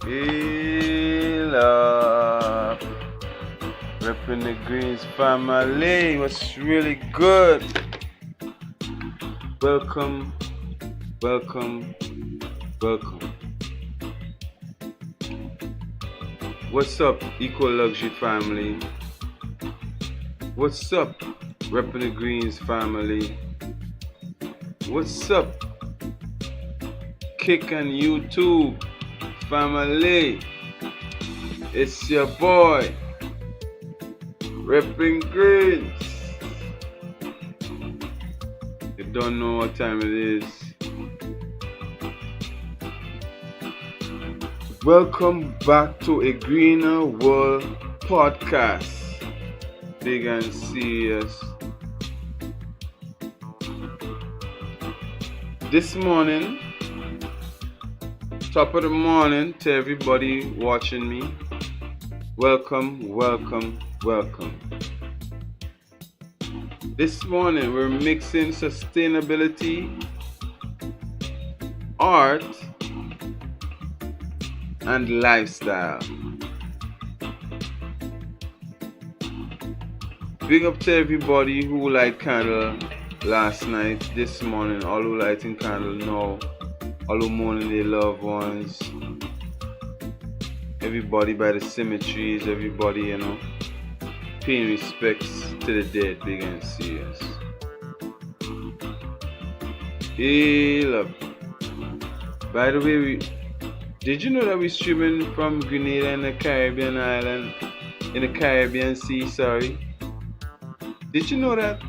Hey, love. Repping the Greens family. What's really good? Welcome, welcome, welcome. What's up, Eco Luxury family? What's up, Repping the Greens family? What's up, Kick on YouTube family? It's your boy, Repping Greens. You don't know what time it is. Welcome back to a Greener World podcast. Big and serious. This morning, top of the morning to everybody watching me. Welcome, welcome, welcome. This morning we're mixing sustainability, art, and lifestyle. Big up to everybody who light candle last night, this morning, all who lighting candle now, all who mourning their loved ones, everybody by the cemeteries, everybody, paying respects to the dead, big and serious. Hey, love. By the way, did you know that we're streaming from Grenada in the Caribbean island, in the Caribbean Sea, sorry? Did you know that?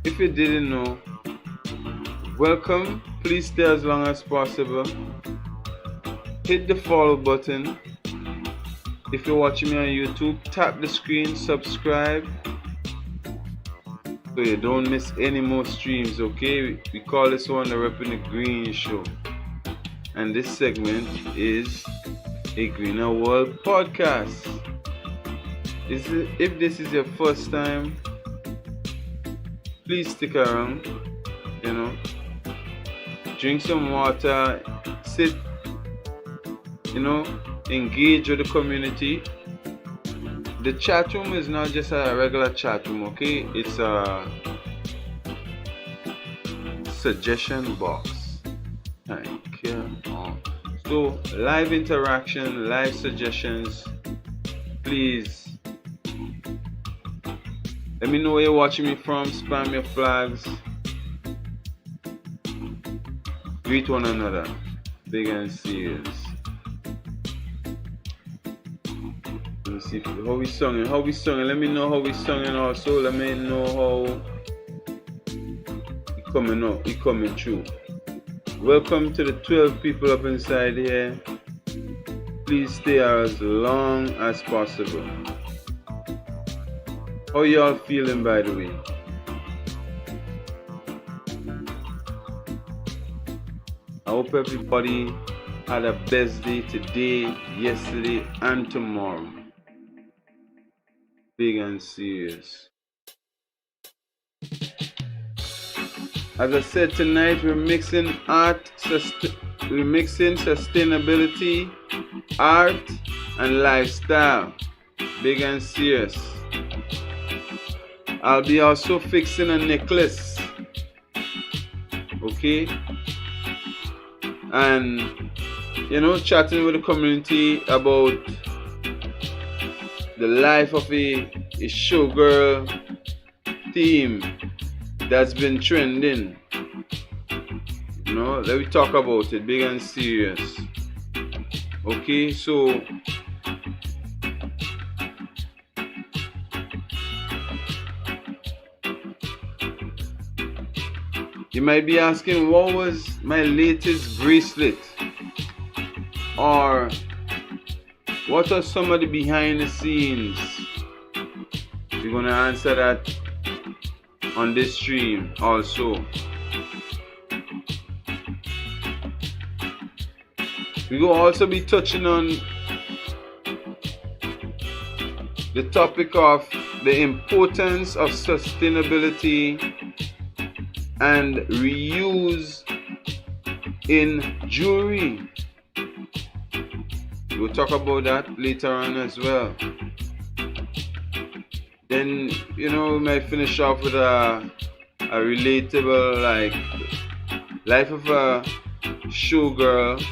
If you didn't know, welcome. Please stay as long as possible. Hit the follow button. If you're watching me on YouTube, tap the screen, subscribe, so you don't miss any more streams, okay? We call this one the Repping the Green Show. And this segment is a Greener World podcast. If this is your first time, please stick around, drink some water, sit, engage with the community. The chat room is not just a regular chat room, okay? It's a suggestion box. Thank you. So, live interaction, live suggestions, please. Let me know where you're watching me from. Spam your flags. Greet one another. Big and serious. Let me see how we singing. Let me know how we singing also. Let me know how it coming up. It coming through. Welcome to the 12 people up inside here. Please stay as long as possible. How y'all feeling, by the way? I hope everybody had a best day today, yesterday, and tomorrow. Big and serious. As I said, tonight we're mixing sustainability, art, and lifestyle. Big and serious. I'll be also fixing a necklace, okay, and chatting with the community about the life of a showgirl theme that's been trending. Let me talk about it, big and serious. Okay, so you might be asking, what was my latest bracelet? Or what are some of the behind the scenes? We're going to answer that on this stream also. We will also be touching on the topic of the importance of sustainability and reuse in jewelry. We'll talk about that later on as well. Then, we might finish off with a relatable, like, life of a showgirl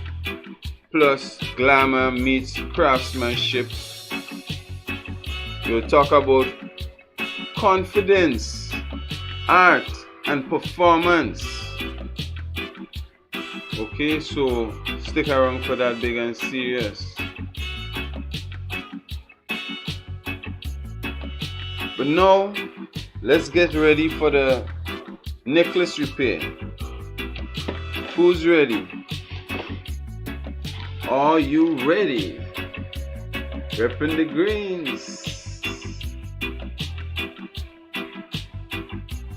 plus glamour meets craftsmanship. We'll talk about confidence, art, and performance. Okay, so stick around for that big and serious. But now, let's get ready for the necklace repair. Who's ready? Are you ready? Repping the greens.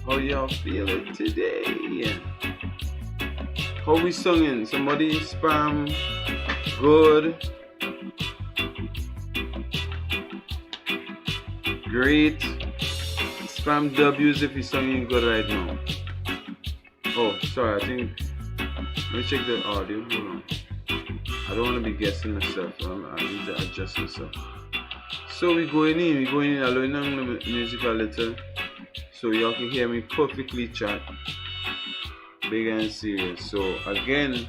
How y'all feeling today? How we singing? Somebody spam good. Great. Spam W's if you're singing good right now. Oh, sorry, I think. Let me check the audio. Hold on. I don't want to be guessing myself. I need to adjust myself. So we're going in. I learn the music a little, so y'all can hear me perfectly chat. Big and serious. So again,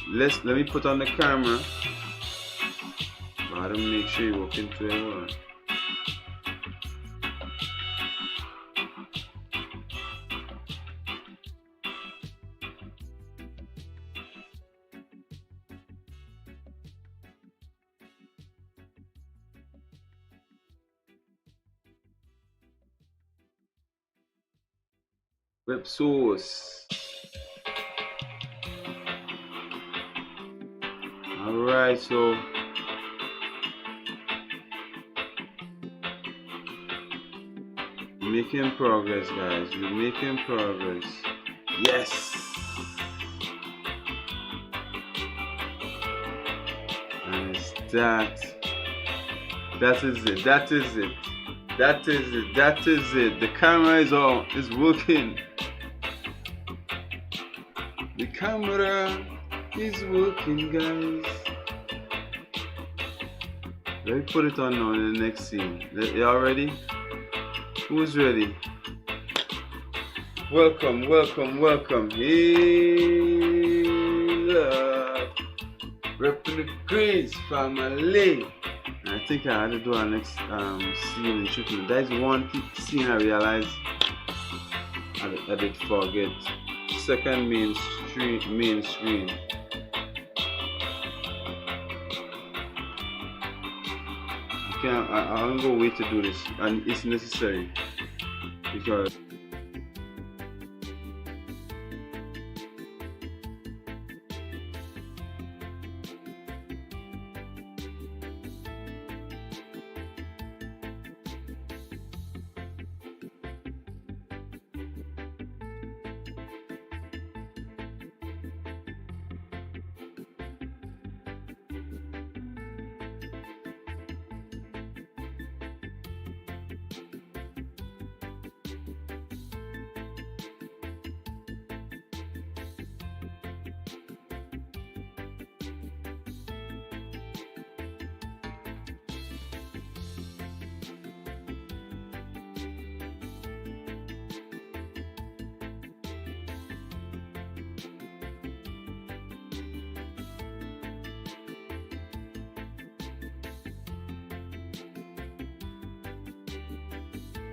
let me put on the camera. I don't make sure you walk into everyone. Web source. Alright, so making progress, guys. We're making progress. Yes. And it's that. That is it. That is it. That is it. That is it. The camera is on. It's working. The camera is working, guys. Let me put it on now in the next scene. Y'all ready? Who's ready? Welcome, welcome, welcome. Hey, love. Repping the Greens family. I think I had to do our next scene in shooting. That is one scene I realized I did forget. Second main screen. I'm gonna wait to do this, and it's necessary because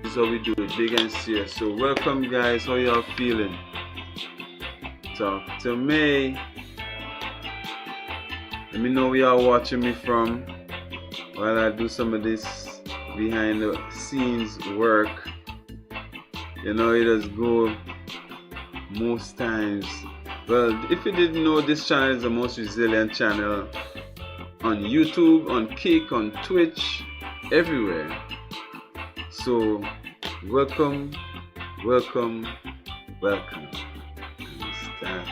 this is how we do it, big and serious. So welcome, guys. How y'all feeling? Talk to me. Let me know where y'all watching me from while I do some of this behind the scenes work. You know, it does go most times. Well, if you didn't know, this channel is the most resilient channel on YouTube, on Kick, on Twitch, everywhere. So welcome, welcome, welcome. Start.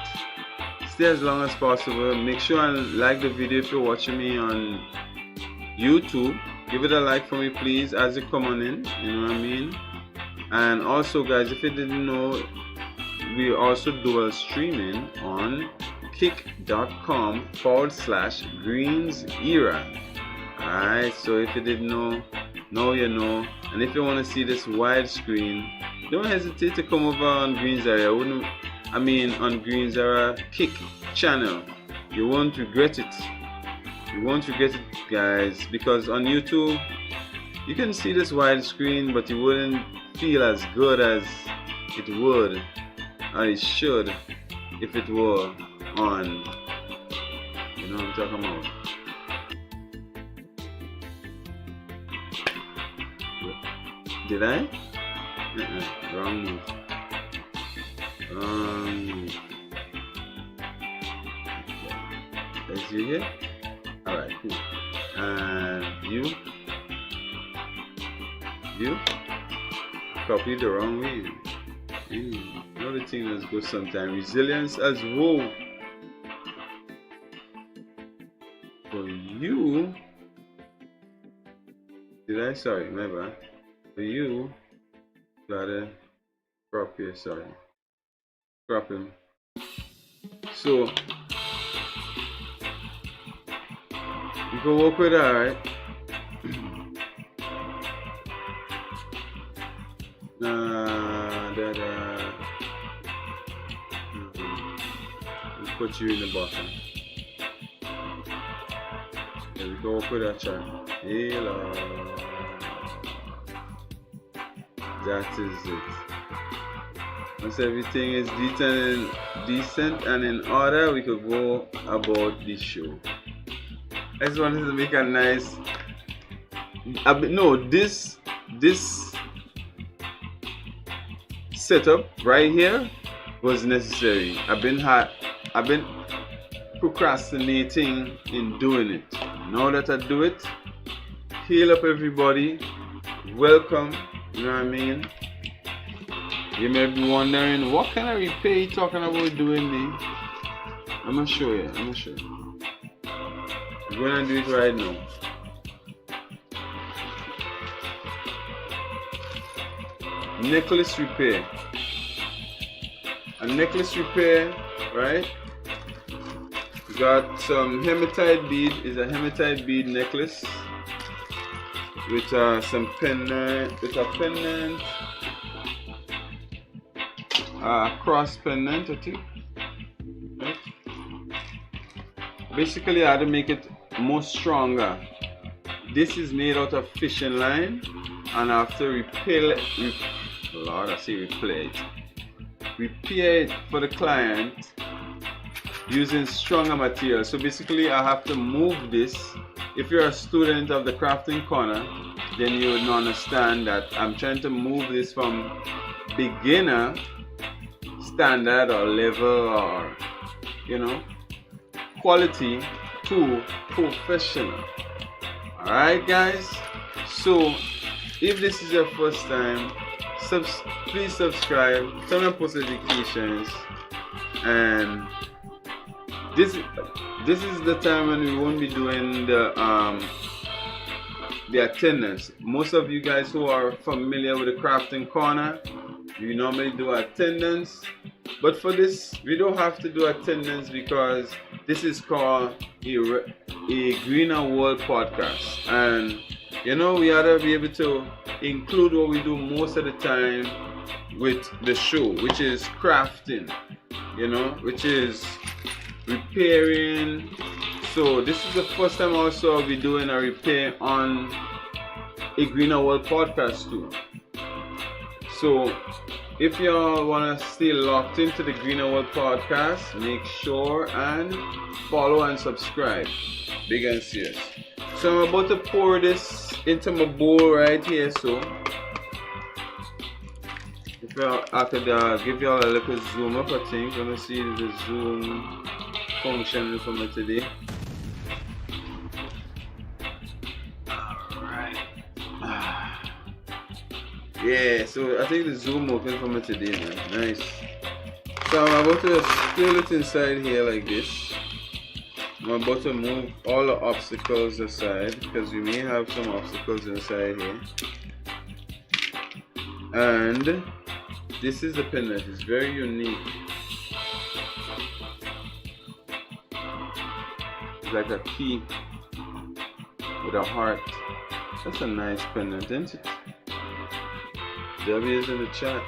Stay as long as possible. Make sure and like the video if you're watching me on YouTube. Give it a like for me, please, as you come on in. You know what I mean? And also, guys, if you didn't know, we also dual streaming on kick.com/Greens Era. Alright, so if you didn't know, now you know. And if you want to see this widescreen, don't hesitate to come over on Greens Era. On Greens Era Kick channel. You won't regret it. You won't regret it, guys, because on YouTube you can see this widescreen, but you wouldn't feel as good as it would, or it should, if it were on. You know what I'm talking about? Did I? Wrong move. That's you here? Alright, cool. And you copied the wrong way. Another thing that's good sometimes. Resilience as well. For you, sorry, my bad. For you, gotta crop here, sorry. Crop him. So, you can work with that, right? We'll put you in the bottom. There we go, work with that chart. Hello. That is it. Once everything is decent and in order, we could go about the show. I just wanted to make a nice. This setup right here was necessary. I've been procrastinating in doing it. Now that I do it, heal up everybody. Welcome. You know what I mean? You may be wondering, what kind of repair you talking about doing me? I'm gonna show you. I'm gonna do it right now. Necklace repair. A necklace repair, right? We got some hematite bead. Is a hematite bead necklace with some pendant, cross pendant, I think. Right? Basically, I had to make it more stronger. This is made out of fishing line, and I have to repair it for the client using stronger material. So basically, I have to move this. If you're a student of the crafting corner, then you would understand that I'm trying to move this from beginner, standard or level, or quality to professional. Alright guys, so if this is your first time, please subscribe, turn on post notifications, and this is the time when we won't be doing the attendance. Most of you guys who are familiar with the crafting corner, we normally do attendance, but for this we don't have to do attendance because this is called a Greener World podcast, and we ought to be able to include what we do most of the time with the show, which is crafting, which is repairing. So this is the first time also I'll be doing a repair on a Greener World podcast too. So if y'all want to stay locked into the Greener World podcast, make sure and follow and subscribe. Big and serious. So I'm about to pour this into my bowl right here. So if I could give y'all a little zoom up, I think. Let me see the zoom function for me today. Alright. Yeah, so I think the zoom open for me today, man. Nice. So I'm about to fill it inside here like this. I'm about to move all the obstacles aside because we may have some obstacles inside here. And this is the pendant. It's very unique. It's like a key with a heart. That's a nice pendant, isn't it? W is in the chat.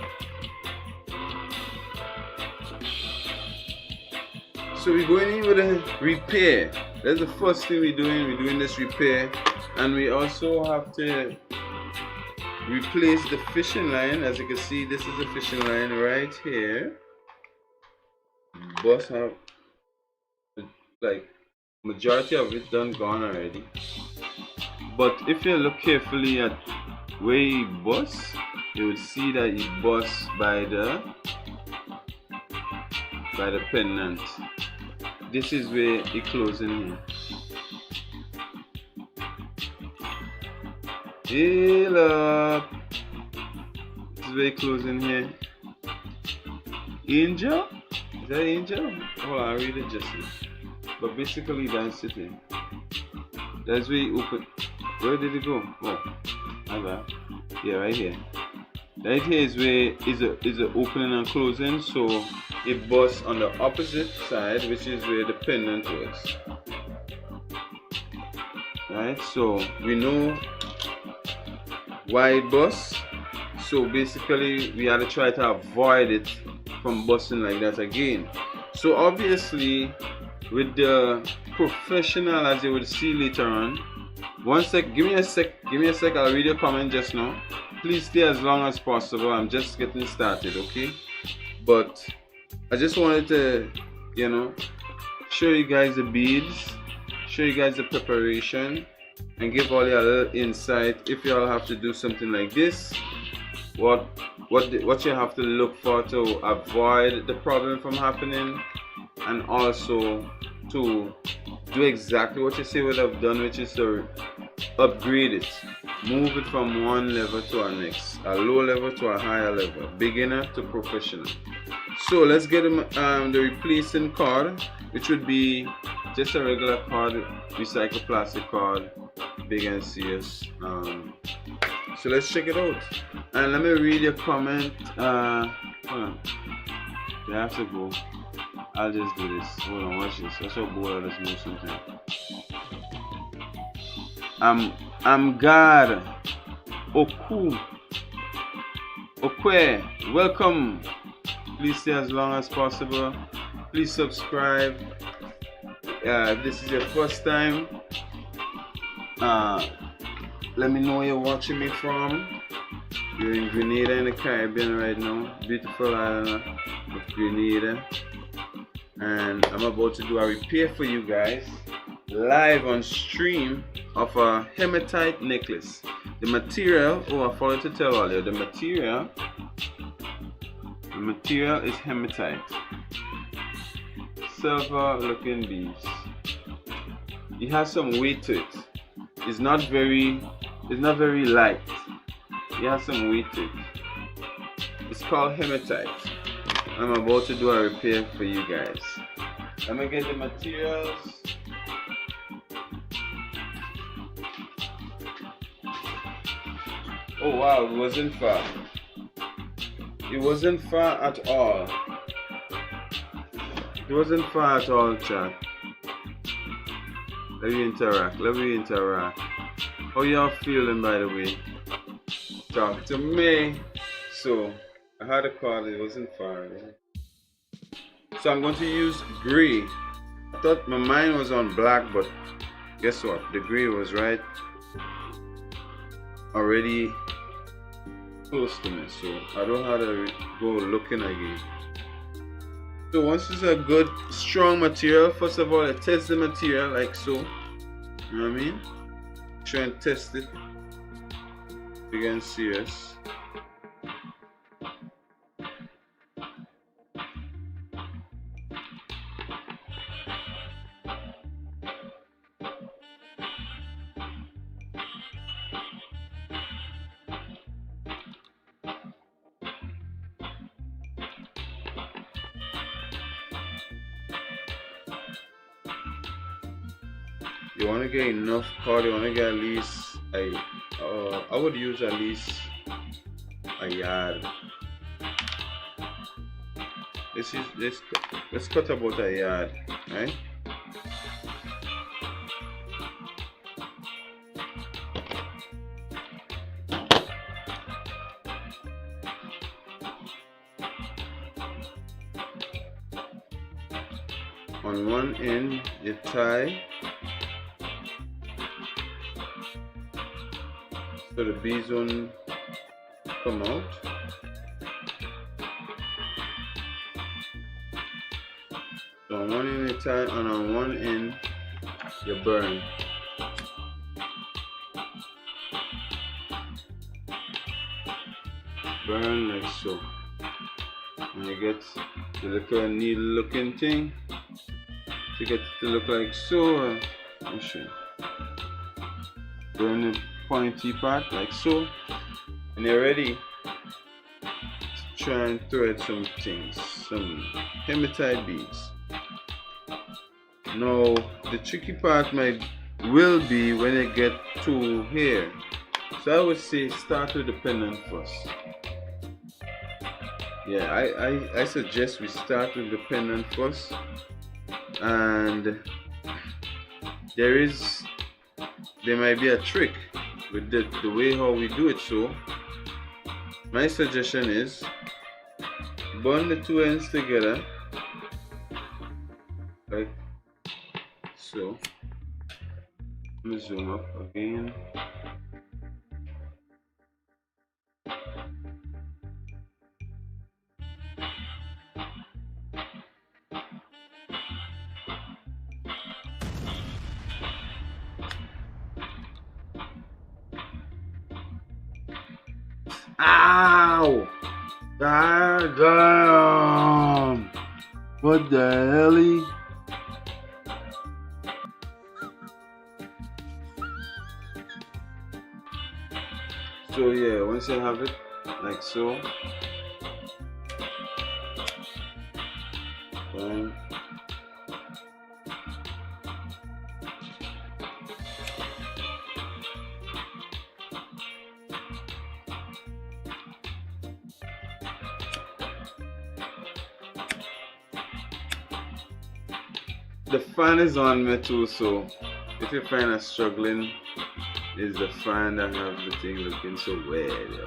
So we're going in with a repair. That's the first thing we're doing. We're doing this repair, and we also have to replace the fishing line. As you can see, this is the fishing line right here. Bust have like majority of it done gone already. But if you look carefully at where he busts, you will see that he busts by the pendant. This is where it closes in here. Heal up. This is where it closes in here. Angel? Is that Angel? Oh, I read it just now. But basically that's it. That's where you open. Where did it go? Oh, my bad. Yeah, right here. Right here is where is a opening and closing, so it busts on the opposite side, which is where the pendant was. Right, so we know why it busts. So basically we had to try to avoid it from busting like that again. So obviously with the professional, as you will see later on. One sec, give me a sec, I'll read your comment just now. Please stay as long as possible. I'm just getting started, okay? But I just wanted to, you know, show you guys the beads, show you guys the preparation, and give all you a little insight if you all have to do something like this. What you have to look for to avoid the problem from happening, and also to do exactly what you say would have done, which is to upgrade it, move it from one level to a next, a low level to a higher level, beginner to professional. So let's get the replacing card, which would be just a regular card, recycled plastic card, big and serious. So let's check it out, and let me read your comment. Hold on. You have to go. I'll just do this. Hold on, watch this. That's how bored let's move something. I'm God. Oku. Okwe. Welcome. Please stay as long as possible. Please subscribe. If this is your first time, let me know where you're watching me from. You're in Grenada in the Caribbean right now. Beautiful island of Grenada. And I'm about to do a repair for you guys live on stream of a hematite necklace. The material, I forgot to tell all you, the material is hematite. Silver looking beads. It has some weight to it. It's not very light. It has some weight to it. It's called hematite. I'm about to do a repair for you guys. Let me get the materials. Oh wow, it wasn't far. It wasn't far at all. It wasn't far at all, chat. Let me interact. How y'all feeling, by the way? Talk to me. So I had a call, it wasn't far. Right? So I'm going to use gray. I thought my mind was on black, but guess what? The gray was right already close to me, so I don't have to go looking again. So once it's a good strong material, first of all I test the material like so. You know what I mean? Try and test it. Big and serious. You want to get enough cord, you want to get at least I would use at least a yard. Let's cut about a yard, right? On one end you tie so the beads won't come out. So on one end you tie, and on one end you burn. Burn like so. And you get the little needle looking thing to get it to look like so. Burn the pointy part like so, and you're ready to try and thread some things, some hematite beads. Now the tricky part will be when you get to here. So I would say start with the pendant first. Yeah, I suggest we start with the pendant first, and there might be a trick with the way how we do it. So my suggestion is bond the two ends together like so. Let me zoom up again. Ow! God damn! What the hell? So yeah, once you have it like so, boom. The fan is on me too, so if you find I'm struggling, it's the fan that have the thing looking so weird, yo.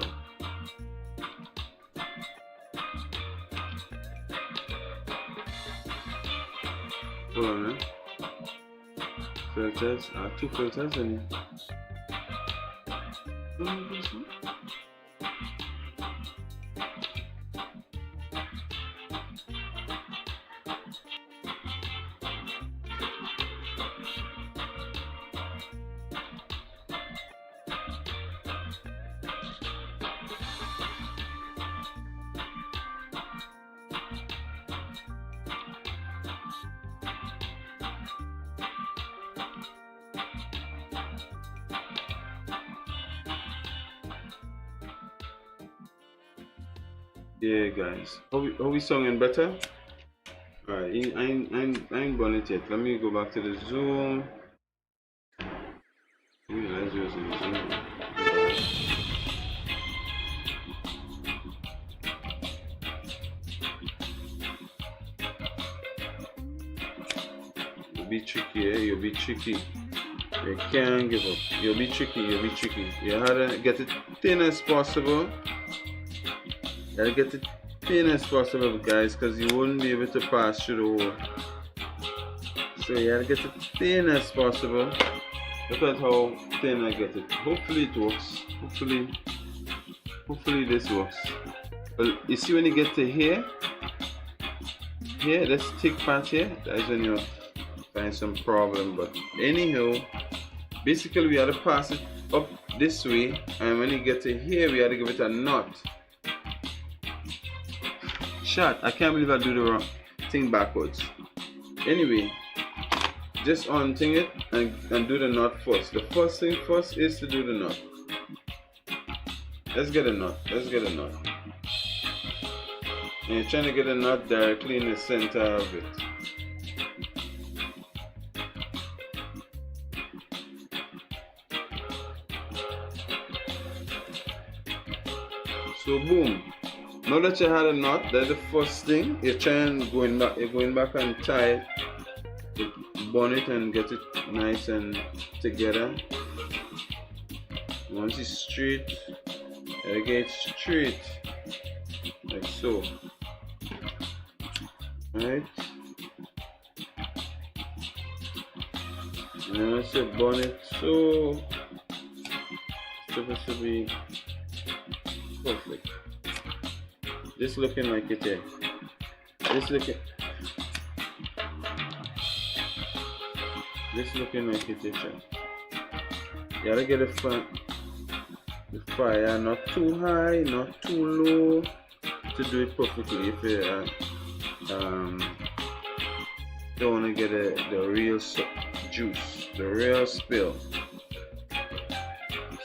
Hold on, man. Filters, two filters in here. Yeah, guys, are we sounding better? Alright, I ain't done it yet. Let me go back to the zoom. Let's use the zoom. You'll be tricky, eh? You'll be tricky. You can't give up. You'll be tricky, You have to get it thin as possible. Gotta get it thin as possible, guys, because you won't be able to pass through the hole. So you gotta get it thin as possible. Look at how thin I get it. Hopefully it works. Hopefully this works. Well, you see when you get to here, this thick part here, that's when you find some problem. But anyhow, basically we have to pass it up this way, and when you get to here, we have to give it a knot. Shot, I can't believe I do the wrong thing backwards. Anyway, just unthing it and do the knot first. The first thing first is to do the knot. Let's get a knot. And you're trying to get a knot directly in the center of it. So boom. Now that you had a knot, that's the first thing. You're going back and tie it, bond it and get it nice and together. Once it's straight, you get it straight like so. Right? And once you burn it, so it's supposed to be perfect. This looking like it here. This looking like it here. You gotta get the fire not too high, not too low to do it perfectly. If you don't want to get the real juice, the real spill.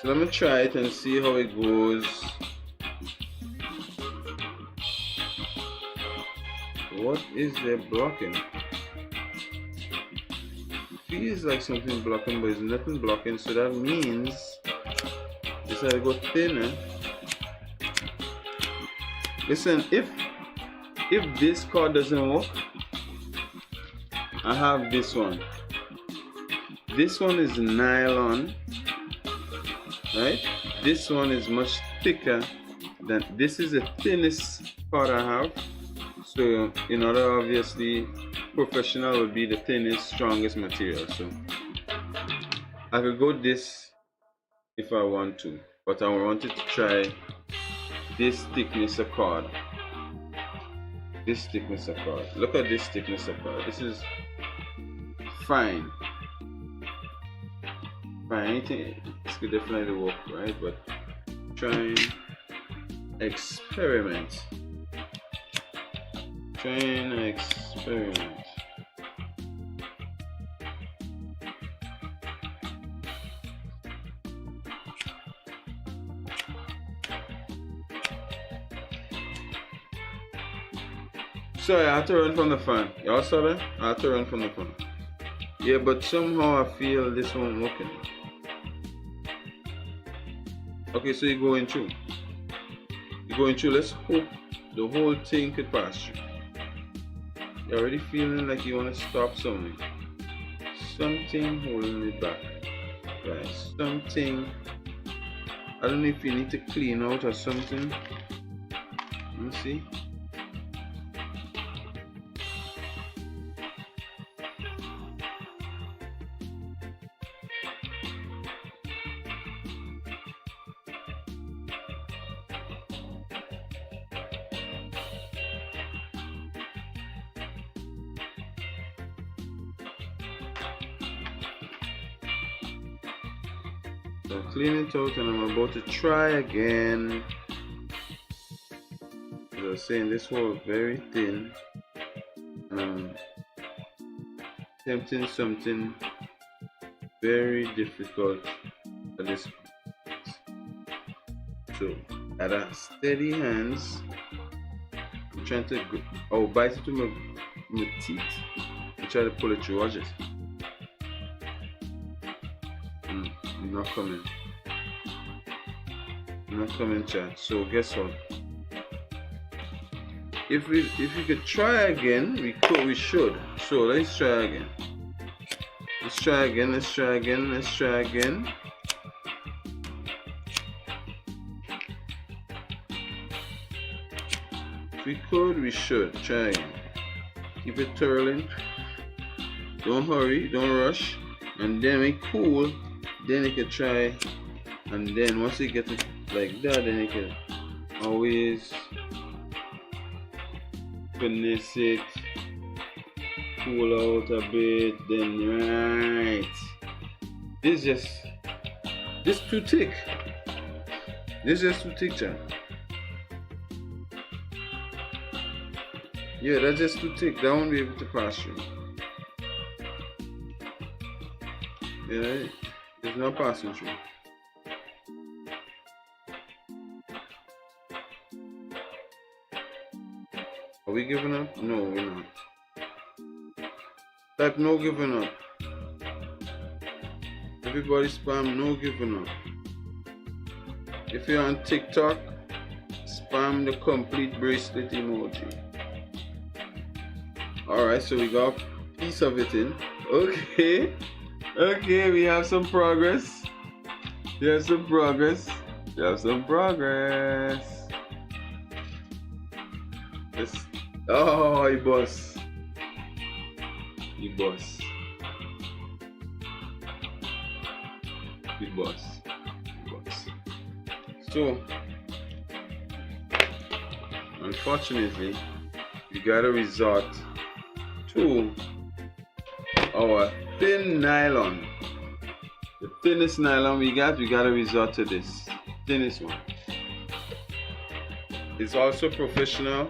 So let me try it and see how it goes. What is there blocking? Feels like something blocking, but there's nothing blocking, so that means this has to go thinner. Listen, if this cord doesn't work, I have this one. This one is nylon, right? This one is much thicker than this. Is the thinnest part I have. So in order, obviously, professional would be the thinnest, strongest material. So I could go this if I want to, but I wanted to try this thickness of cord. This thickness of cord. Look at this thickness of cord. This is fine. I think this could definitely work, right? But try and experiment. Sorry, I had to run from the fan. Y'all saw that? I had to run from the fan. Yeah, but somehow I feel this one working. Okay, so you're going through. Let's hope the whole thing could pass through. You're already feeling like you want to stop something. Something holding it back. Right, something. I don't know if you need to clean out or something. Let me see. So clean it out, and I'm about to try again. As I was saying, this was very thin. Attempting something very difficult at this point. So at a steady hands, I'm trying to bite it with my teeth and try to pull it through. Watch it. Not coming, chat. So guess what? If we could try again, we should. So let's try again. Let's try again. If we could, we should try again. Keep it twirling. Don't hurry, don't rush, and then we cool. Then you can try, and then once you get it like that, then you can always finesse it, cool out a bit, then right. This too thick. This is too thick, chat. Yeah, that's just too thick. That won't be able to pass through. Yeah. It's not passing through. Are we giving up? No, we're not. Type no giving up. Everybody spam no giving up. If you're on TikTok, spam the complete bracelet emoji. Alright, so we got a piece of it in. Okay, we have some progress. Oh, he boss. Big boss. Big boss. So, unfortunately, we gotta resort to our thin nylon. The thinnest nylon we gotta resort to this. Thinnest one. It's also professional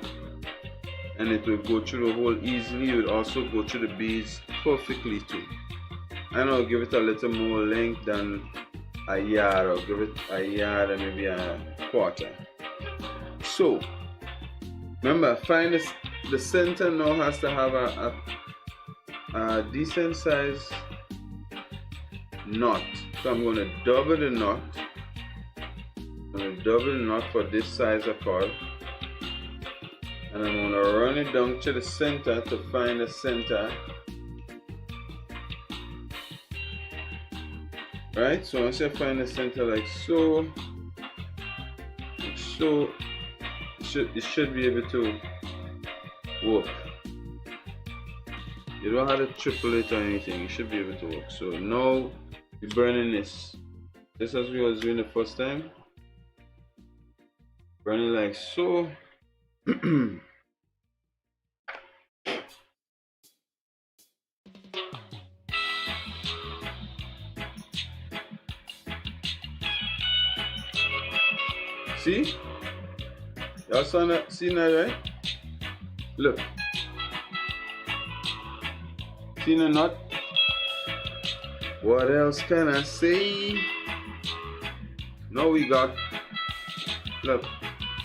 and it will go through the hole easily. It will also go through the beads perfectly too. And I'll give it a little more length than a yard. I'll give it a yard and maybe a quarter. So remember, find the center now has to have a decent size knot. So I'm going to double the knot. I'm going to double the knot for this size of cord. And I'm going to run it down to the center to find the center. Right? So once I find the center like so, it should be able to work. You don't have to triple it or anything. You should be able to work. So now we're burning this. Just as we was doing the first time. Burning like so. See? Y'all see that, right? Look. See the knot? What else can I say? Now we got, look,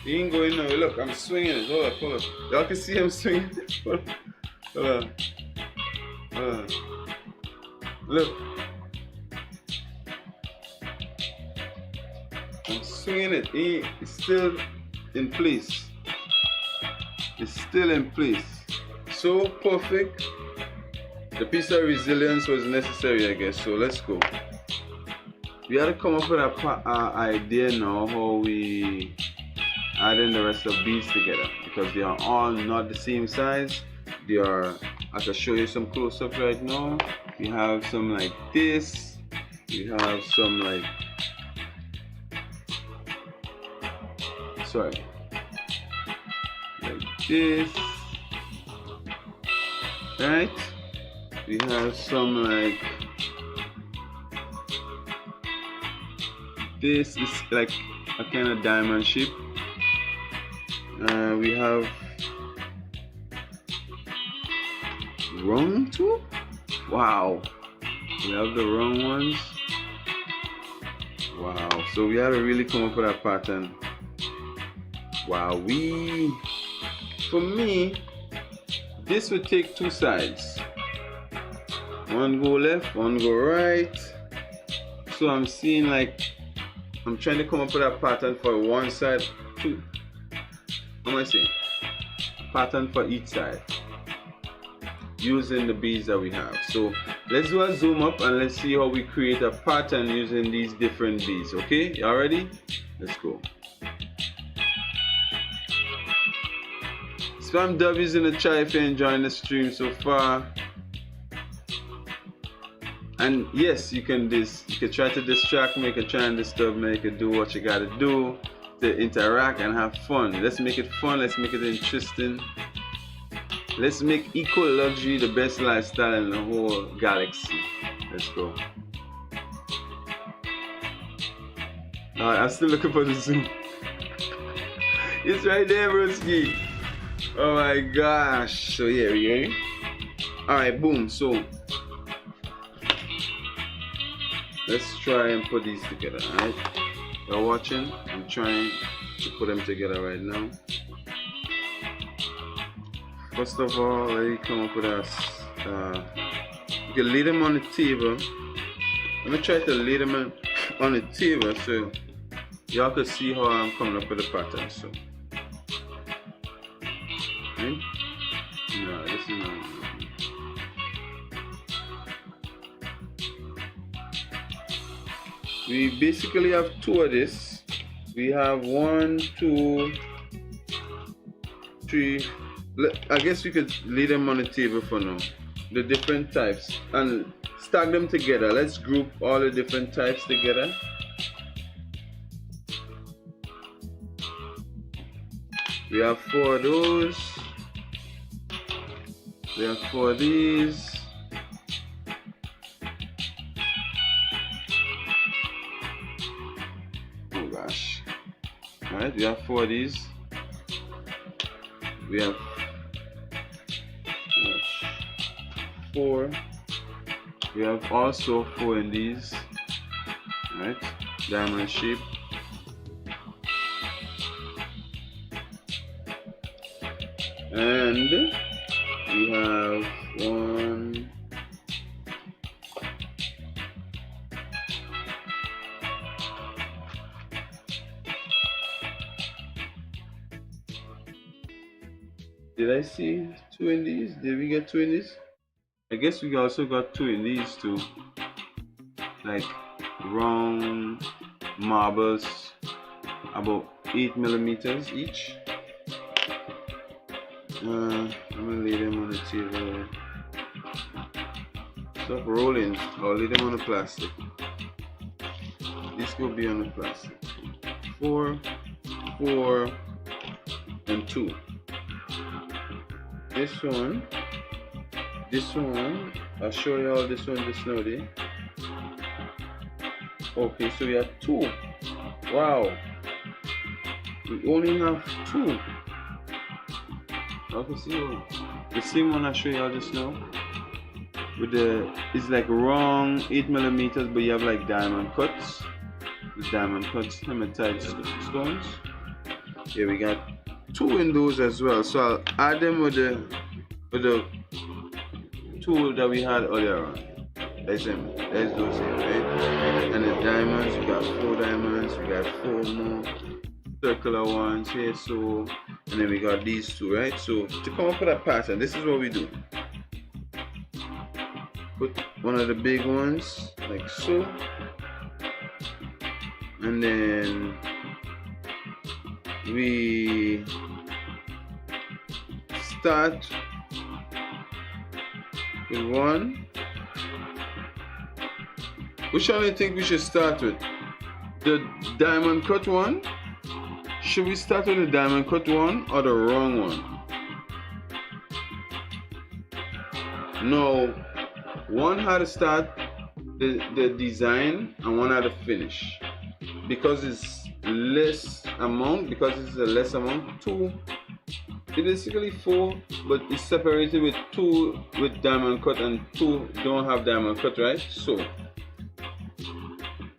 he ain't going nowhere. Look, I'm swinging it. Hold up. Y'all can see him swinging. Hold on. Look. I'm swinging it. It's still in place. It's still in place. So perfect. The piece of resilience was necessary, I guess. So let's go. We had to come up with an idea now how we add in the rest of beads together, because they are all not the same size. They are, I can show you some close-up right now. We have some like this. We have some like, sorry, like this, right? We have some like, this is like a kind of diamond shape. We have wrong too. Wow, we have the wrong ones. Wow, so we had to really come up with a pattern. Wow, for me, this would take two sides. One go left, one go right. So I'm seeing like, I'm trying to come up with a pattern for one side, two. What am I saying? Pattern for each side, using the beads that we have. So let's do a zoom up and let's see how we create a pattern using these different beads. Okay, y'all ready? Let's go. Spam W's in the chat if you're enjoying the stream so far. And yes, you can try to distract me, you can try and disturb me, you can do what you gotta do to interact and have fun. Let's make it fun, let's make it interesting. Let's make eco luxury the best lifestyle in the whole galaxy. Let's go. Alright, I'm still looking for the zoom. It's right there, broski. Oh my gosh. So yeah, we ready? Alright, boom. So let's try and put these together, alright? You're watching, I'm trying to put them together right now. First of all, let me come up with us. You can lay them on the table. Let me try to lay them on the table so y'all can see how I'm coming up with the pattern. So, okay? No, this is not. We basically have two of this. We have 1, 2, 3. I guess we could lay them on the table for now. the different types and stack them together. Let's group all the different types together. We have 4 of those. We have 4 of these. Oh gosh. Alright, we have 4 of these. We have 4. We have also 4 in these. Alright, diamond shape. And we have 1, did I see 2 in these? Did we get 2 in these? I guess we also got 2 in these too. Like round marbles, about 8 millimeters each. I'm gonna lay them on the table. Stop rolling. I'll lay them on the plastic. This will be on the plastic. 4, 4, and 2. This one, I'll show you all this one just now there. Okay, so we have 2. Wow. We only have 2. Okay, see the same one I show you all just now. With the, it's like wrong 8 millimeters, but you have like diamond cuts. The diamond cuts, hematite stones. Here we got 2 in those as well. So I'll add them with the 2 that we had earlier on. There's them. There's those here, right? And the diamonds, we got 4 diamonds. We got 4 more circular ones here. So, and then we got these 2, right? So to come up with a pattern, this is what we do. Put one of the big ones like so, and then we start with 1. Which one do you think we should start with? The diamond cut one? Should we start with the diamond cut one or the wrong one? No, one had to start the design and one had to finish. Because it's less amount, because it's a less amount, 2. It's basically 4, but it's separated with 2 with diamond cut and 2 don't have diamond cut, right? So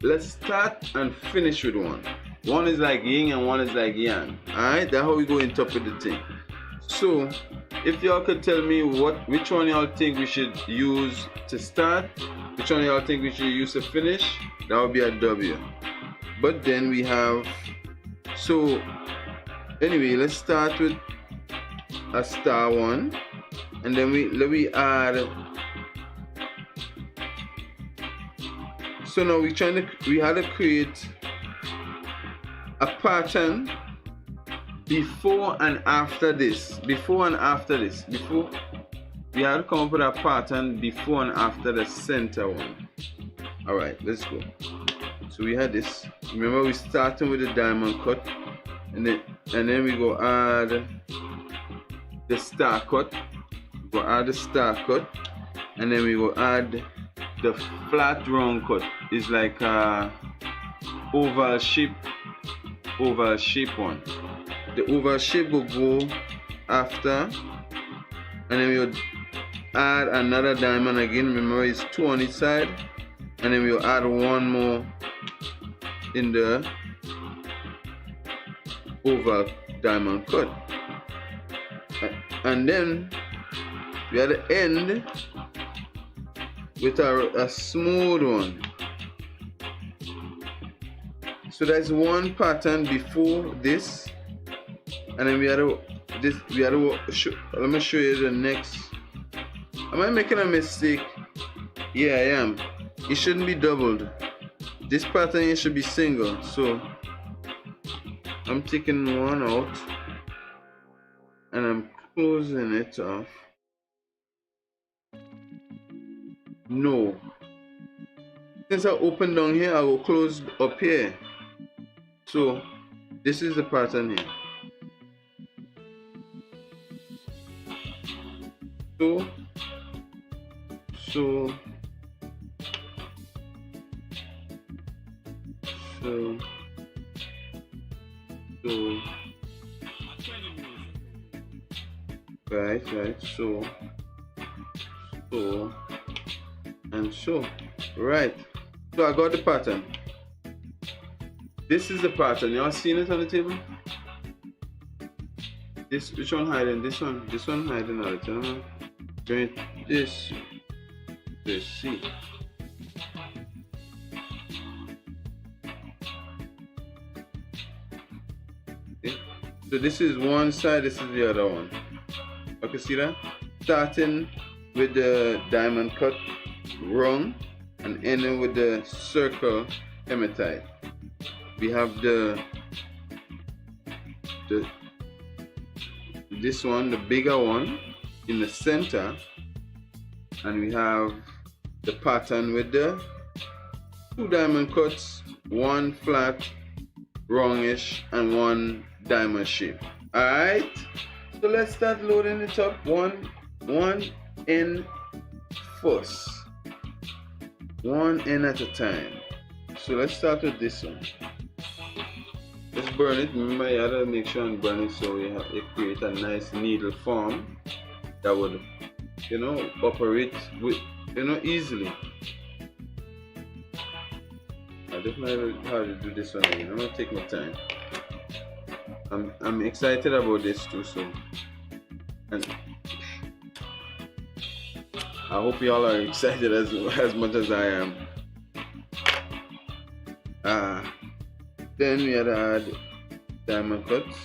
let's start and finish with 1. 1 is like yin and 1 is like yang. Alright, that's how we go interpret the thing. So if y'all could tell me which one y'all think we should use to start, which one y'all think we should use to finish, that would be a W. But then we have, so anyway, let's start with a star one, and then we add. So now we had to create a pattern before and after this. Before we had to come up with a pattern before and after the center one. All right, let's go. So we had this. Remember, we started with the diamond cut, and then we go add the star cut. Go add the star cut, and then we go add the flat round cut. It's like a oval shape one. The oval shape will go after, and then we'll add another diamond again. Remember, it's 2 on each side, and then we'll add 1 more in the oval diamond cut, and then we at the end with a smooth one. So that's one pattern before this, and then let me show you the next. Am I making a mistake? Yeah, I am. It shouldn't be doubled. This pattern here should be single, so I'm taking 1 out and I'm closing it off. No. Since I open down here, I will close up here. So this is the pattern here. So right, so and so, right. So I got the pattern. This is the pattern. Y'all seen it on the table? This, which one hiding? This one hiding out. This, see. Okay. So this is one side, this is the other one. Okay, see that? Starting with the diamond cut rung and ending with the circle hematite. We have this one, the bigger one in the center, and we have the pattern with the 2 diamond cuts, 1 flat wrongish and 1 diamond shape. Alright, so let's start loading it up one end first, one end at a time. So let's start with this one. Let's burn it. Remember, you gotta make sure and burn it so it create a nice needle form that would, operate with, easily. I definitely know how to do this one again. I'm gonna take my time. I'm excited about this too, so, and I hope y'all are excited as much as I am. Then we had to add diamond cuts.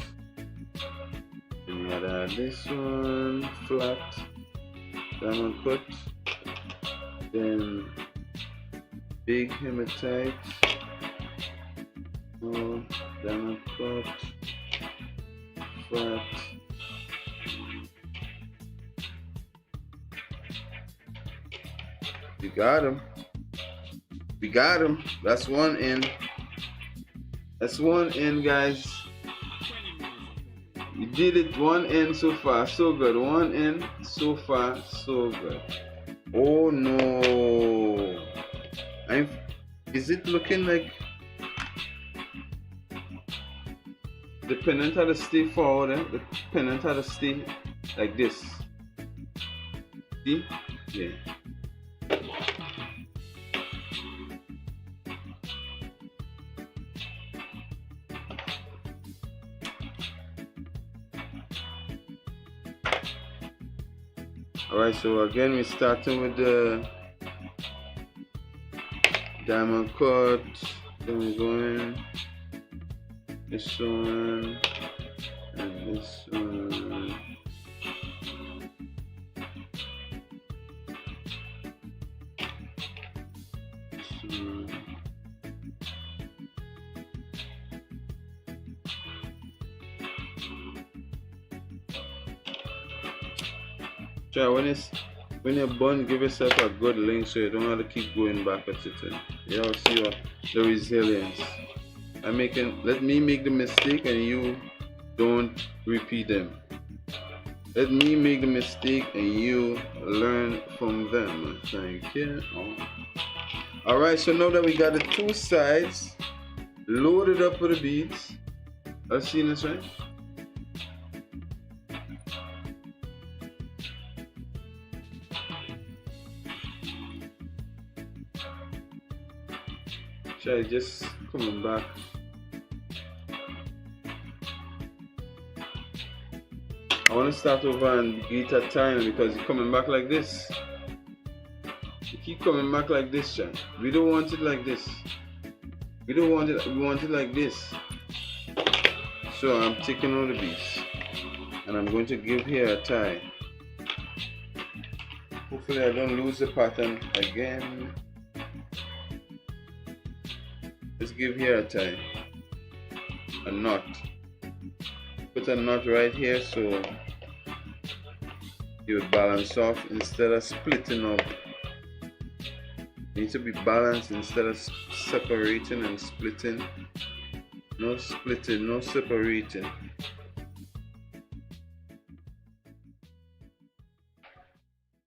Then we had to add this one, flat diamond cut. Then big hematite. Oh, diamond cut. Flat. We got him. We got him. That's one end. That's one end, guys. You did it one end so far, so good. One end so far, so good. Oh no. Is it looking like the pennant had to stay forward, eh? The pennant had to stay like this. See? Yeah. Alright, so again we're starting with the diamond cut, then we're going this one and this one. This one. Try when you're born, give yourself a good link so you don't have to keep going back at it. You'll see the resilience. Let me make the mistake and you don't repeat them. Let me make the mistake and you learn from them. Thank you. Alright, so now that we got the 2 sides loaded up with the beads, I've seen this, right? Try just coming back. I want to start over and get a time because you're coming back like this. You keep coming back like this, Chai. We don't want it like this. We don't want it. We want it like this. So I'm taking all the beads and I'm going to give here a tie. Hopefully I don't lose the pattern again. Let's give here a tie, a knot. Put a knot right here so you would balance off instead of splitting up Need to be balanced instead of separating and splitting. No splitting, no separating.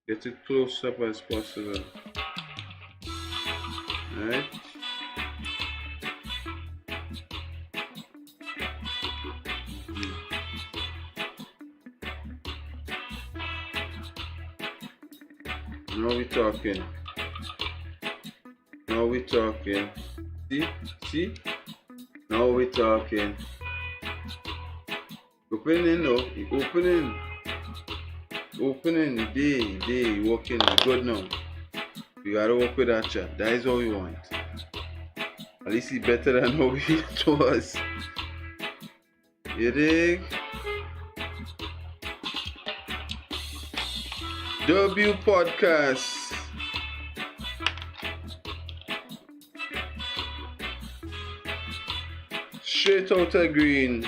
Get it close up as possible. Alright? Now we talking. Now we talking. See? See? Now we talking. Opening now. Opening. Opening. Day. Walking. Good now. You gotta work with that chat. That is what we want. At least it's better than how it was. You dig? W Podcast. Straight out of Greens.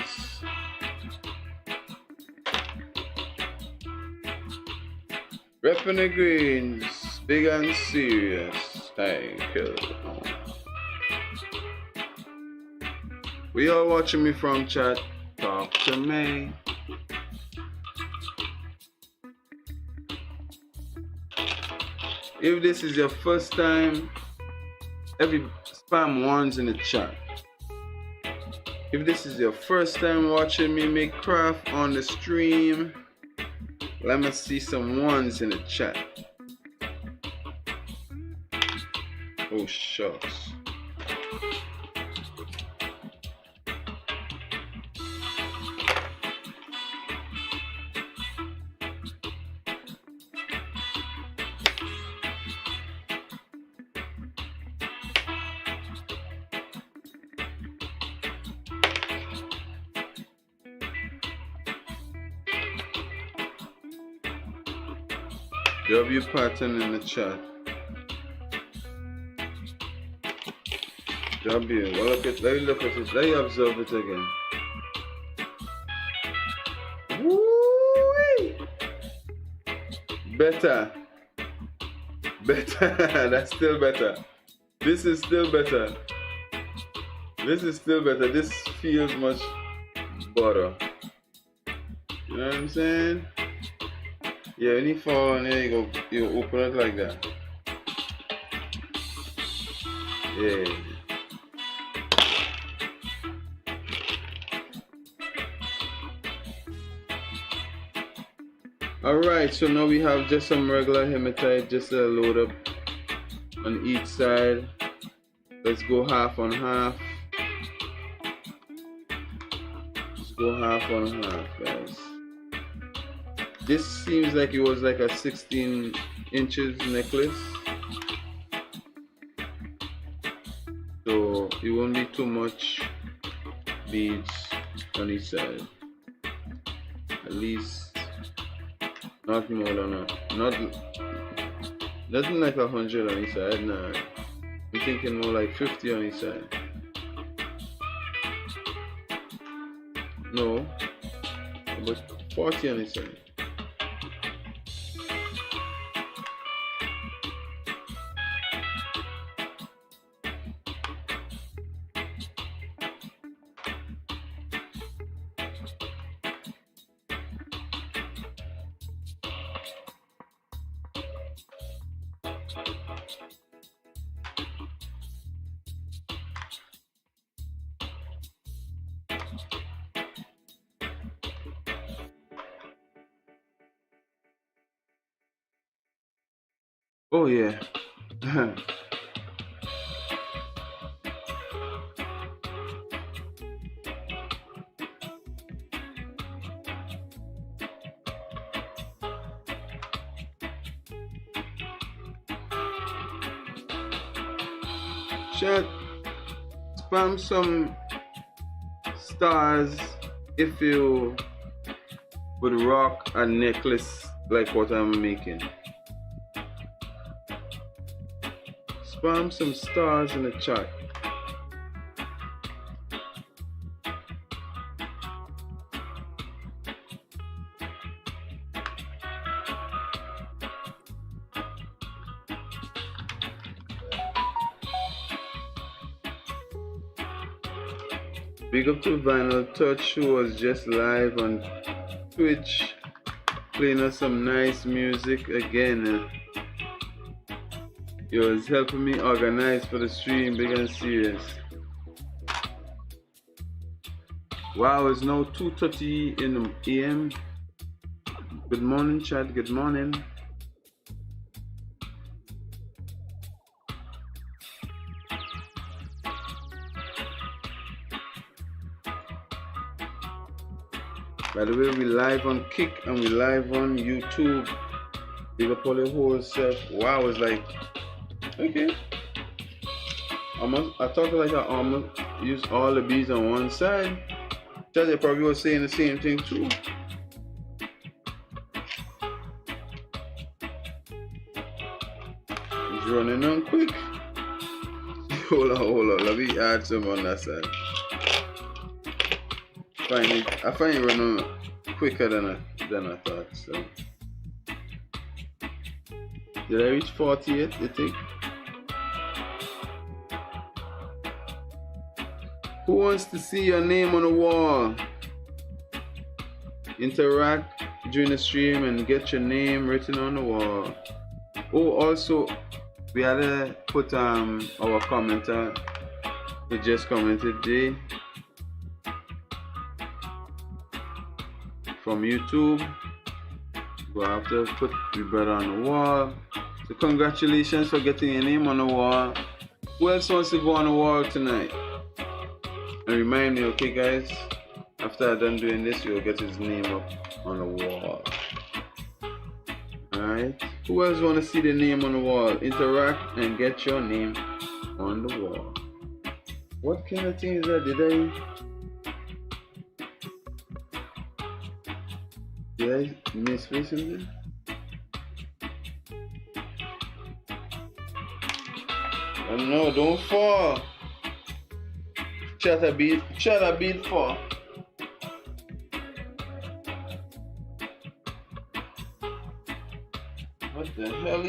Repping the Greens. Big and serious. Thank you. We all watching me from chat. Talk to me. If this is your first time, every spam ones in the chat. If this is your first time watching me make craft on the stream, let me see some ones in the chat. Oh shucks. W pattern in the chat. W. Well, let me look at it. Let me observe it again. Woo-wee. Better. That's still better. This is still better. This feels much better. You know what I'm saying? Yeah, when you fall on there, you open it like that. Yeah. Alright, so now we have just some regular hematite, just a load up on each side. Let's go half on half. Let's go half on half, guys. This seems like it was like a 16 inches necklace. So it won't be too much beads on each side. At least not more than nothing like 100 on each side. Nah, I'm thinking more like 50 on each side. No, about 40 on each side. Oh yeah. Chat, spam some stars if you would rock a necklace like what I'm making. Spam some stars in the chat. Big up to Vinyl Touch who was just live on Twitch playing us some nice music again. Yo, it's helping me organize for the stream, big and serious. Wow, it's now 2:30 in the AM. Good morning, chat. Good morning. By the way, we live on Kick and we live on YouTube. Big up all the whole self. Wow, it's like, okay. I thought like I almost used all the beads on one side. They probably was saying the same thing too. It's running on quick. Hold on. Let me add some on that side. I find it running quicker than I thought. So, did I reach 48? You think? Who wants to see your name on the wall? Interact during the stream and get your name written on the wall. Oh, also, we had to put our commenter who just commented, Jay, from YouTube. We'll have to put your brother on the wall. So congratulations for getting your name on the wall. Who else wants to go on the wall tonight? And remind me, okay guys, after I'm done doing this, you'll get his name up on the wall. Alright? Who else want to see the name on the wall? Interact and get your name on the wall. What kind of thing is that? Did I misplace something? Oh no, don't fall. Chat a beat for. What the hell?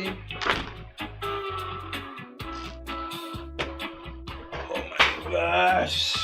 Oh my gosh.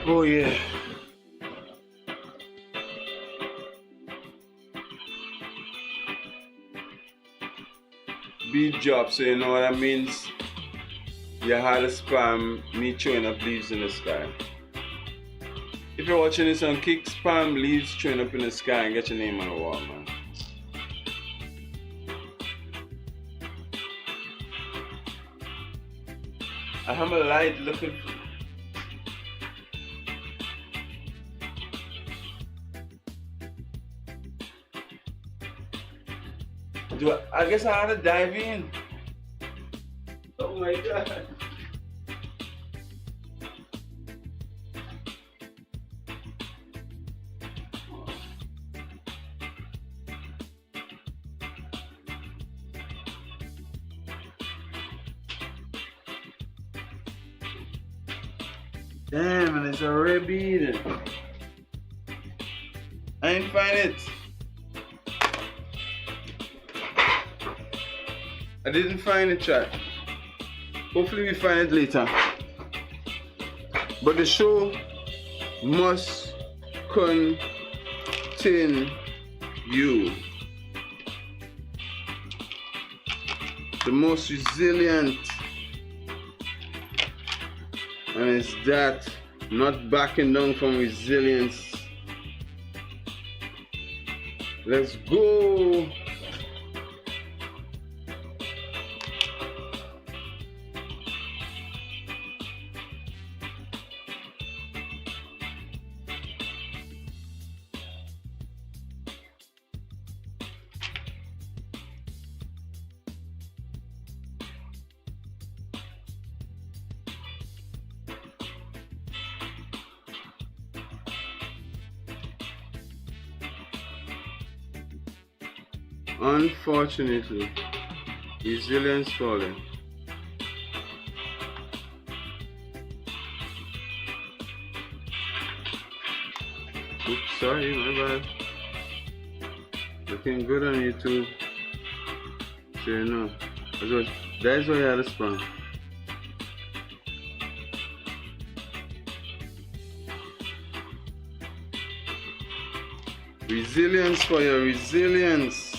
Oh yeah. Bead job, so you know what that means? You had to spam me throwing up leaves in the sky. If you're watching this on Kick, spam leaves throwing up in the sky and get your name on the wall, man. I have a light looking for. I guess I had to dive in. Oh my god. Damn, and it's already beaten. I ain't find it. I didn't find it, chat. Hopefully we find it later. But the show must continue. The most resilient, and it's that, not backing down from resilience. Let's go. Unfortunately, resilience falling. Oops, sorry, my bad. Looking good on YouTube. So you know. That's why I had a spam. Resilience for your resilience.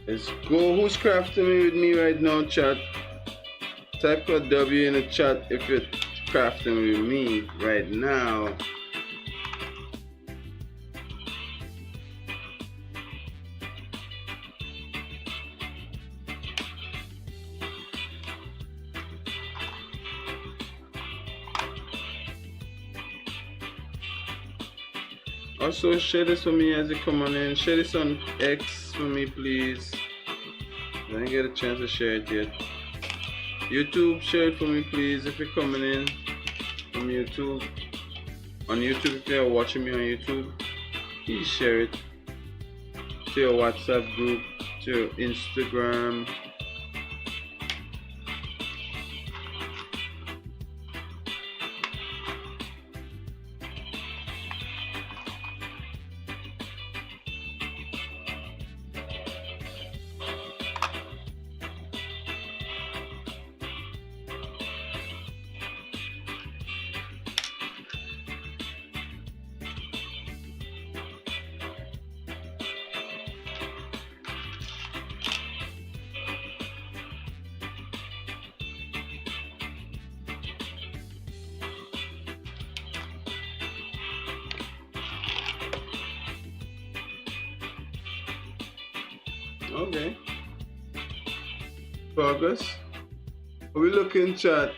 Let's go. Who's crafting with me right now, chat? Type a W in the chat if you're crafting with me right now. Also share this for me as you come on in. Share this on X for me, please. I didn't get a chance to share it yet. YouTube, share it for me, please, if you're coming in from YouTube. On YouTube, if you're watching me on YouTube, please share it to your WhatsApp group, to your Instagram. Okay. Progress. Are we looking, chat?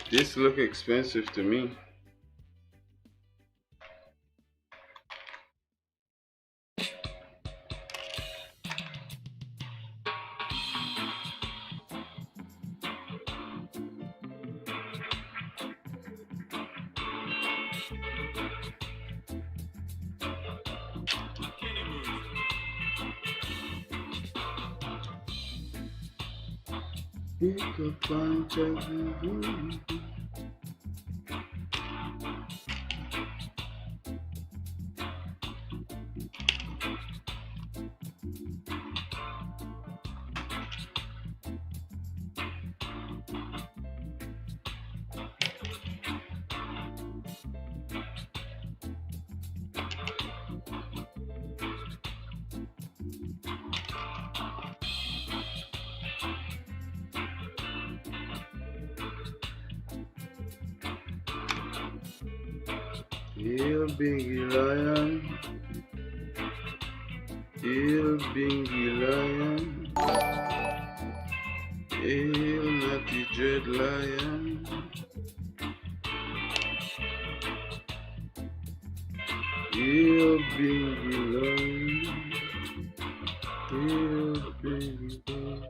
This look expensive to me. Pick a bunch of you. Hail Bingy Lion, Hail Bingy Lion, Hail Natty Dread Lion, Hail Bingy Lion, Hail Bingy Lion.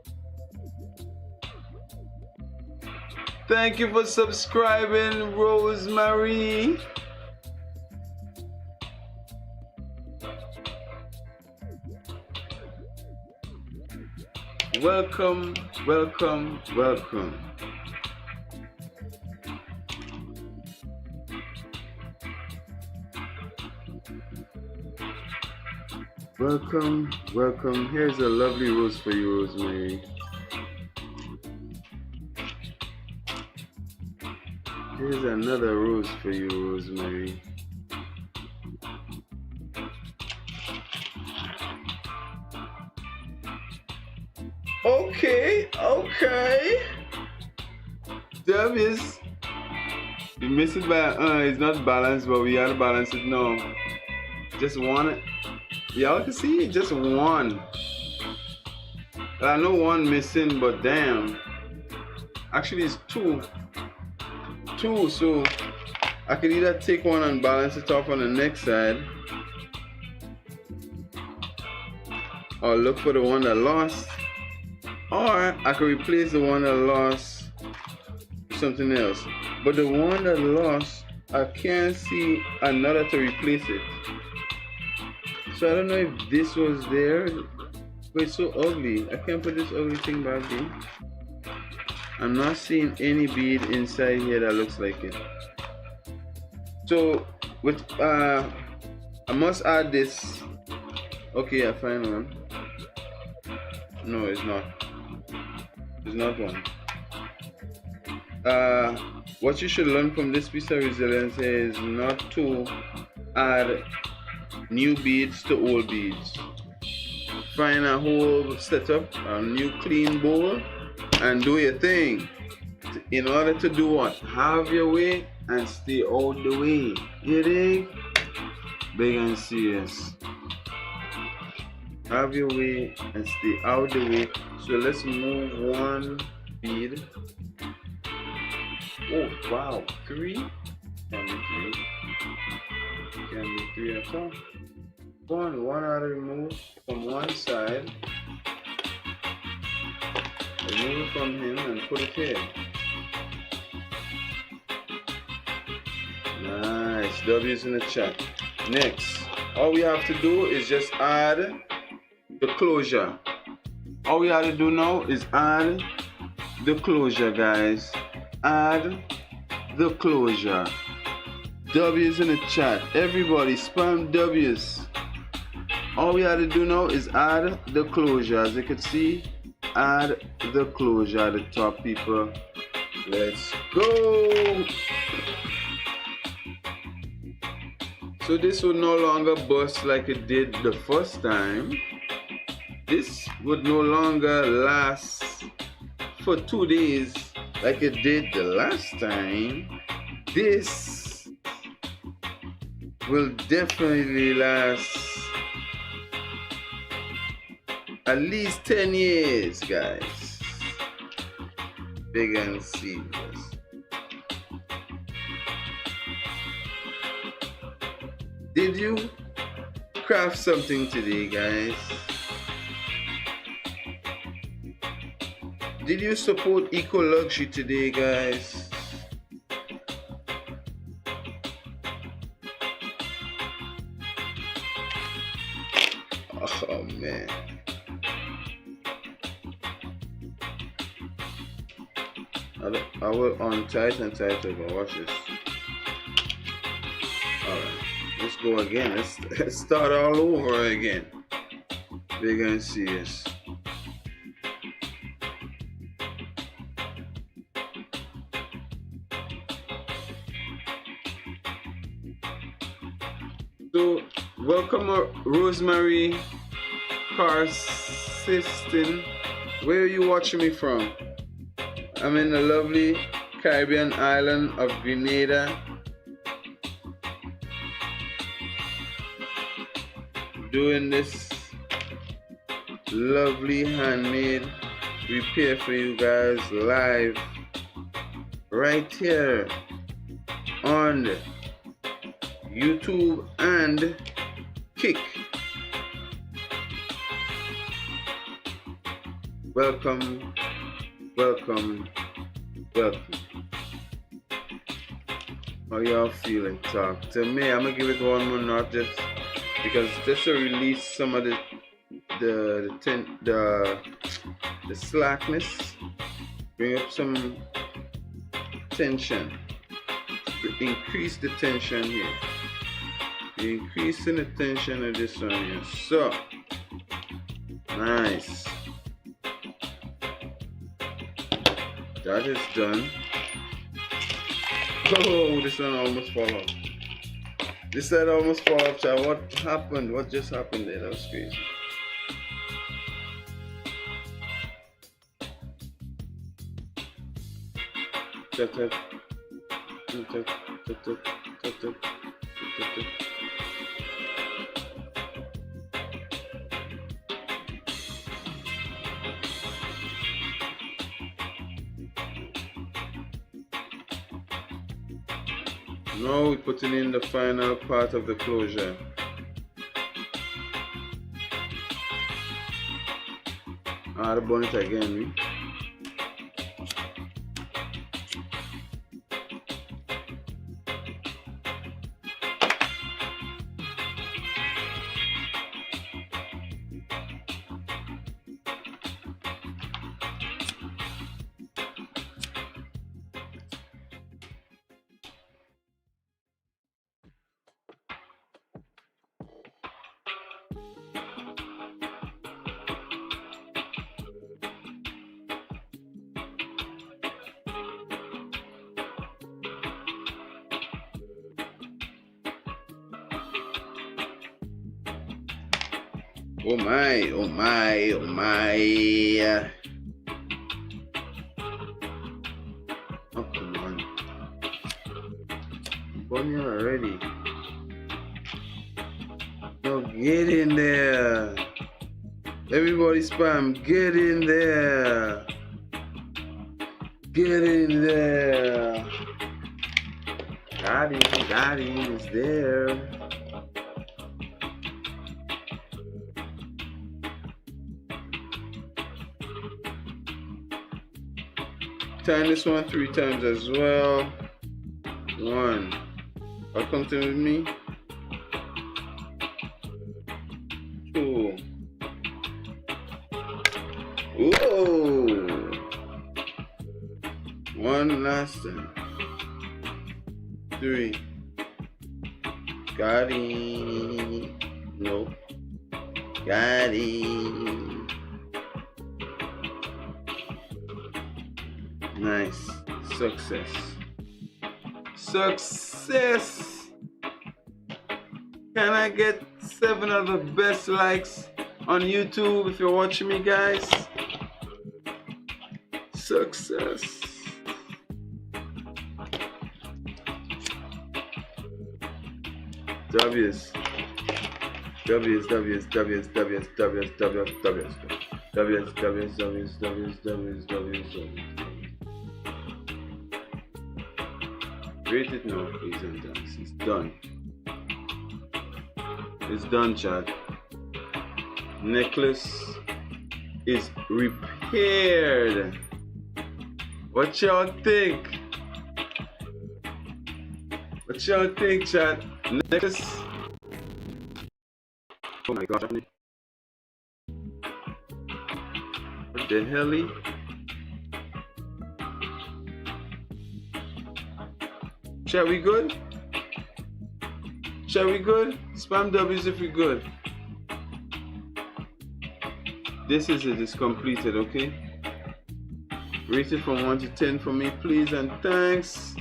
Thank you for subscribing, Rosemary. Welcome, welcome, welcome. Welcome, welcome. Here's a lovely rose for you, Rosemary. Here's another rose for you, Rosemary. Okay, okay. Dub is we miss it by it's not balanced, but we gotta balance it now. Just one. Y'all can see just one. I know one missing, but damn. Actually, it's two. Two, so I could either take one and balance it off on the next side, or look for the one that lost, or I could replace the one that lost with something else. But the one that lost, I can't see another to replace it. So I don't know if this was there, but it's so ugly. I can't put this ugly thing back in. I'm not seeing any bead inside here that looks like it. So with I must add this. Okay, I find one. No, it's not. It's not one. What you should learn from this piece of resilience is not to add new beads to old beads. Find a whole setup, a new clean bowl, and do your thing. In order to do what? Have your way and stay out the way. You dig? Big and serious. Have your way and stay out the way. So let's move one bead. Oh wow, three? Can be three. Can be three at all. One out of remove from one side. Remove it from him and put it here. Nice, W's in the chat. Next, all we have to do is just add the closure. All we have to do now is add the closure, guys. Add the closure. W's in the chat. Everybody spam W's. All we have to do now is add the closure. As you can see, add the closure at the top, people. Let's go. So this will no longer bust like it did the first time. This would no longer last for 2 days like it did the last time. This will definitely last at least 10 years, guys. Big and serious. Did you craft something today, guys? Did you support eco luxury today, guys? Oh man. I will untight and tight over. Watch this. Alright. Let's go again. Let's start all over again. Big and serious. So, welcome Rosemary Carsiston. Where are you watching me from? I'm in the lovely Caribbean island of Grenada. Doing this lovely handmade repair for you guys live right here on YouTube and Kick. Welcome, welcome, welcome. How y'all feeling? Talk to me. I'm gonna give it one more notch just to release some of the slackness, bring up some tension, increase the tension here. You're increasing the tension of this one here. So Nice. That is done. Oh, this one almost fall off. This side almost fall off, child. What happened? What just happened there? That was crazy. Tut, tut. Tut, tut, tut, tut, tut, tut, tut. Now we're putting in the final part of the closure. The bonnet again. Oh my, oh my, oh my. Oh, come on. Bunny already. No, get in there. Everybody spam, get in there. Get in there. Got him is there. Turn this one 3 times as well. 1. Come to with me. 2. Whoa. 1 last time. 3. Got him. Nope. Got him. Nice. Success. Success. Can I get 7 of the best likes on YouTube if you're watching me, guys? Success. W's. W's, W's, W's, W's, W's, W's, W's, W's, W's, W's, W's, W's, W's. Rate it now, please and thanks. It's done. It's done, chat. Necklace is repaired. What y'all think? What y'all think, chat? Necklace. Oh my gosh. What the hell? Shall we good? Shall we good? Spam W's if we good. This is it, it's completed, okay? Rate it from 1 to 10 for me, please and thanks.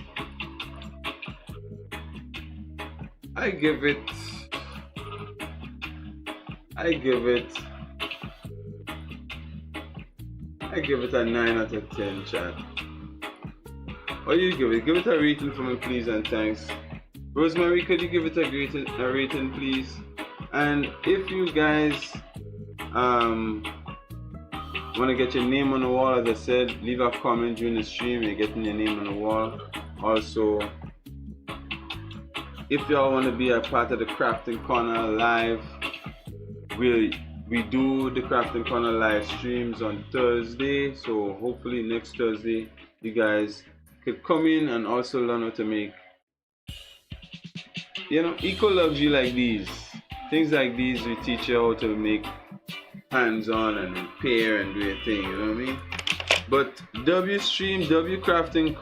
I give it a 9 out of 10, chat. What do you give it? Give it a rating for me, please and thanks. Rosemary, could you give it a rating, please? And if you guys want to get your name on the wall, as I said, leave a comment during the stream. You're getting your name on the wall. Also, if y'all want to be a part of the Crafting Corner live, we do the Crafting Corner live streams on Thursday. So hopefully next Thursday, you guys could come in and also learn how to make, eco luxury like these. Things like these, we teach you how to make hands-on and repair and do your thing, you know what I mean? But W Stream, W Crafting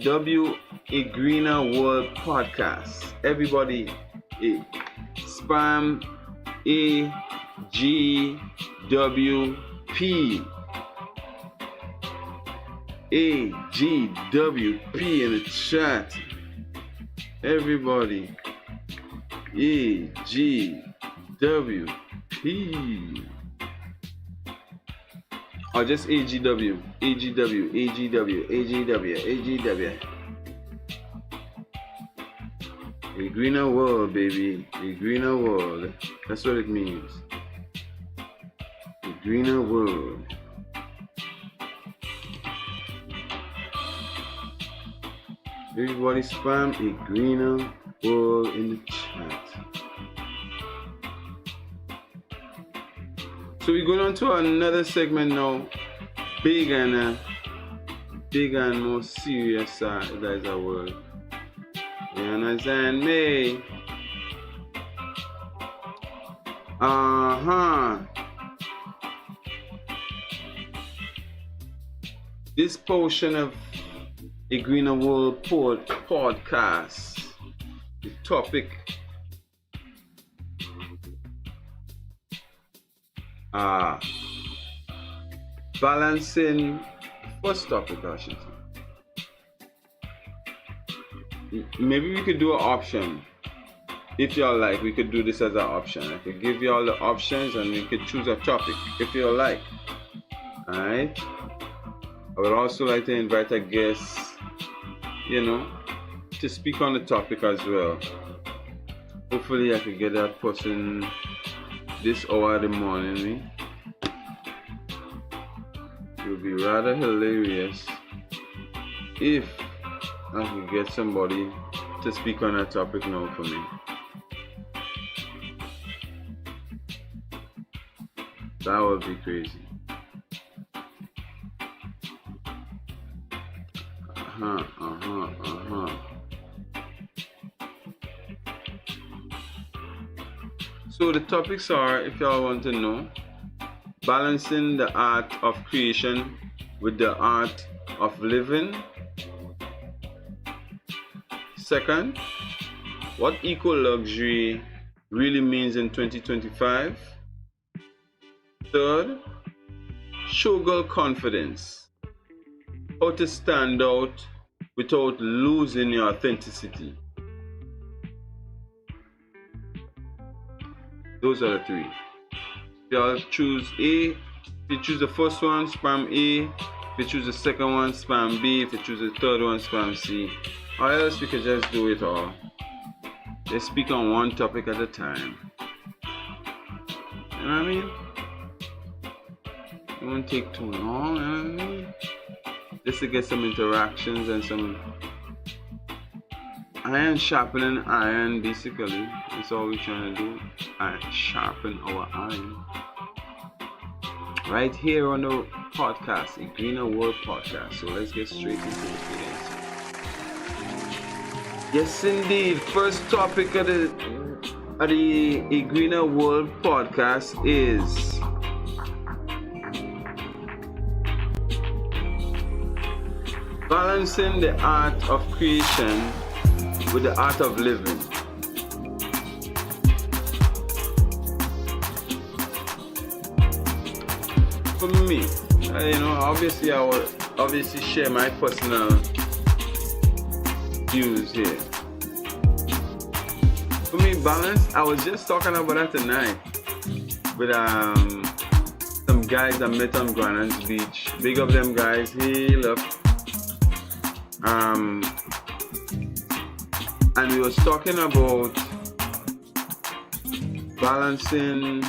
W A Greener World Podcast. Everybody, spam A AGWP in the chat. Everybody. AGWP. Or just AGW. AGW. A greener world, baby. A greener world. That's what it means. A greener world. Everybody spam a greener world in the chat. So we're going on to another segment now. Big and more serious side. That is our word. You understand me? This portion of a Greener World podcast, the topic balancing. First topic, I should say. Maybe we could do an option. If y'all like, we could do this as an option. I could give y'all the options and we could choose a topic if y'all like. Alright? I would also like to invite a guest, to speak on the topic as well. Hopefully I could get that person this hour of the morning. It would be rather hilarious if I could get somebody to speak on that topic now for me. That would be crazy. So the topics are, if y'all want to know, balancing the art of creation with the art of living. Second, what eco-luxury really means in 2025. Third, showgirl confidence. How to stand out without losing your authenticity. Those are the three. If y'all choose A, if you choose the first one, spam A. If you choose the second one, spam B. If you choose the third one, spam C. Or else we could just do it all. Let's speak on one topic at a time. You know what I mean? It won't take too long, you know what I mean? Just to get some interactions and some iron sharpening iron, basically. That's all we're trying to do. Sharpen our iron. Right here on the podcast, a Greener World podcast. So let's get straight into it again. Yes, indeed. First topic of the A Greener World podcast is balancing the art of creation with the art of living. For me, obviously I will share my personal views here. For me, balance, I was just talking about that tonight with some guys I met on Granite Beach. Big up them guys. Hey, look. And we was talking about balancing,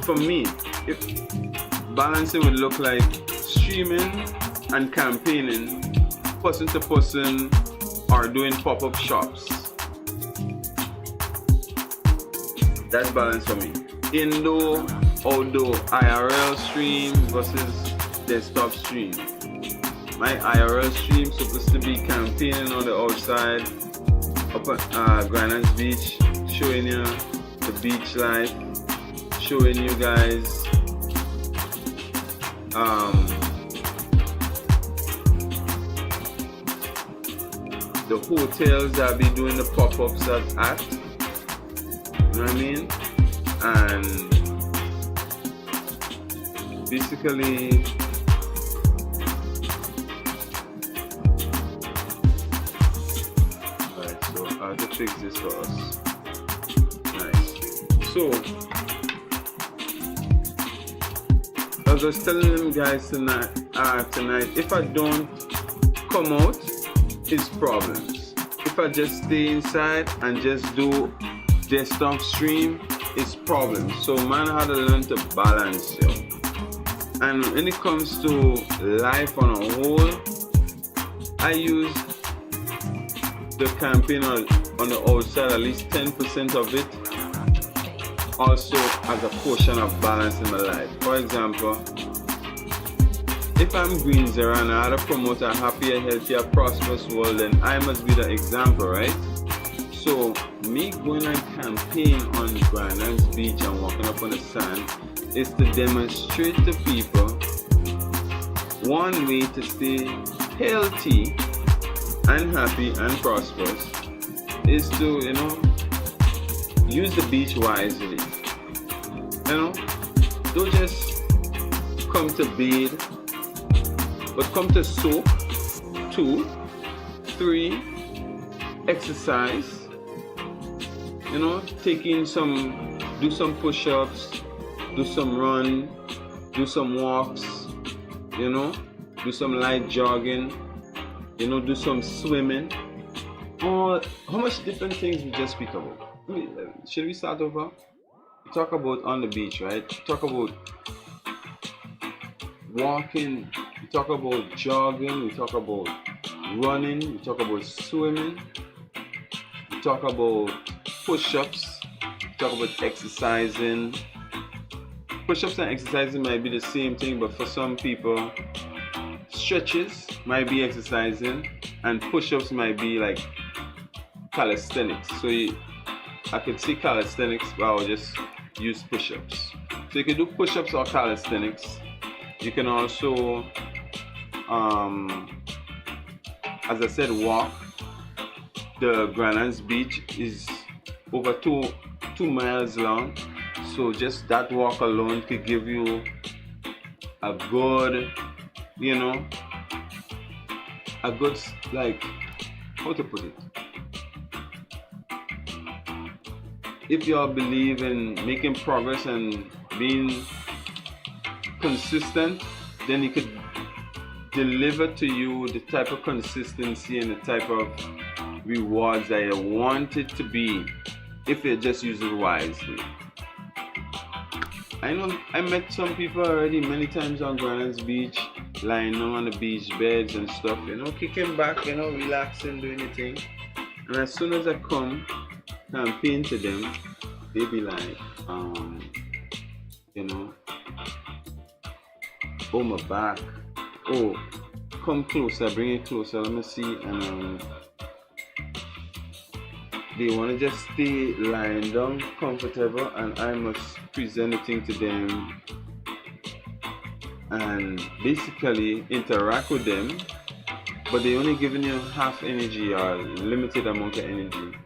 for me, if balancing would look like streaming and campaigning, person to person, or doing pop-up shops. That's balance for me. Indoor, outdoor, IRL stream versus desktop stream. My IRL stream supposed to be campaigning on the outside up at Granite Beach, showing you the beach life, showing you guys the hotels that be doing the pop-ups at. You know what I mean? and basically alright, so I'll just fix this for us. Nice. So I was just telling them guys tonight, if I don't come out, it's problems. If I just stay inside and just do desktop stream, it's problems. So man had to learn to balance, yo. And when it comes to life on a whole, I use the campaign on the outside, at least 10% of it, also as a portion of balance in my life. For example, if I'm Greens Era and I had to promote a happier, healthier, prosperous world, then I must be the example, right? So me going and campaign on Granan's Beach and walking up on the sand is to demonstrate to people one way to stay healthy and happy and prosperous is to, use the beach wisely. Don't just come to bathe, but come to soak. 2, 3, exercise. Do some push-ups, do some run, do some walks, do some light jogging, do some swimming. How much different things we just speak about. Should we start over? We talk about on the beach, right? We talk about walking, we talk about jogging, we talk about running, we talk about swimming, we talk about push-ups, we talk about exercising. Push-ups and exercising might be the same thing, but for some people, stretches might be exercising and push-ups might be like calisthenics. So I could see calisthenics, but I'll just use push-ups. So you can do push-ups or calisthenics. You can also, as I said, walk. The Granan's Beach is over 2 miles long. So just that walk alone could give you a good, like, how to put it? If you all believe in making progress and being consistent, then it could deliver to you the type of consistency and the type of rewards that you want it to be if you just use it wisely. I know I met some people already many times on Granan's Beach, lying on the beach beds and stuff, kicking back, relaxing, doing the thing. And as soon as I come campaign to them, they be like, oh, my back, oh, come closer, bring it closer, let me see. And they want to just stay lying down comfortable, and I must present the thing to them and basically interact with them, but they only giving you half energy or limited amount of energy.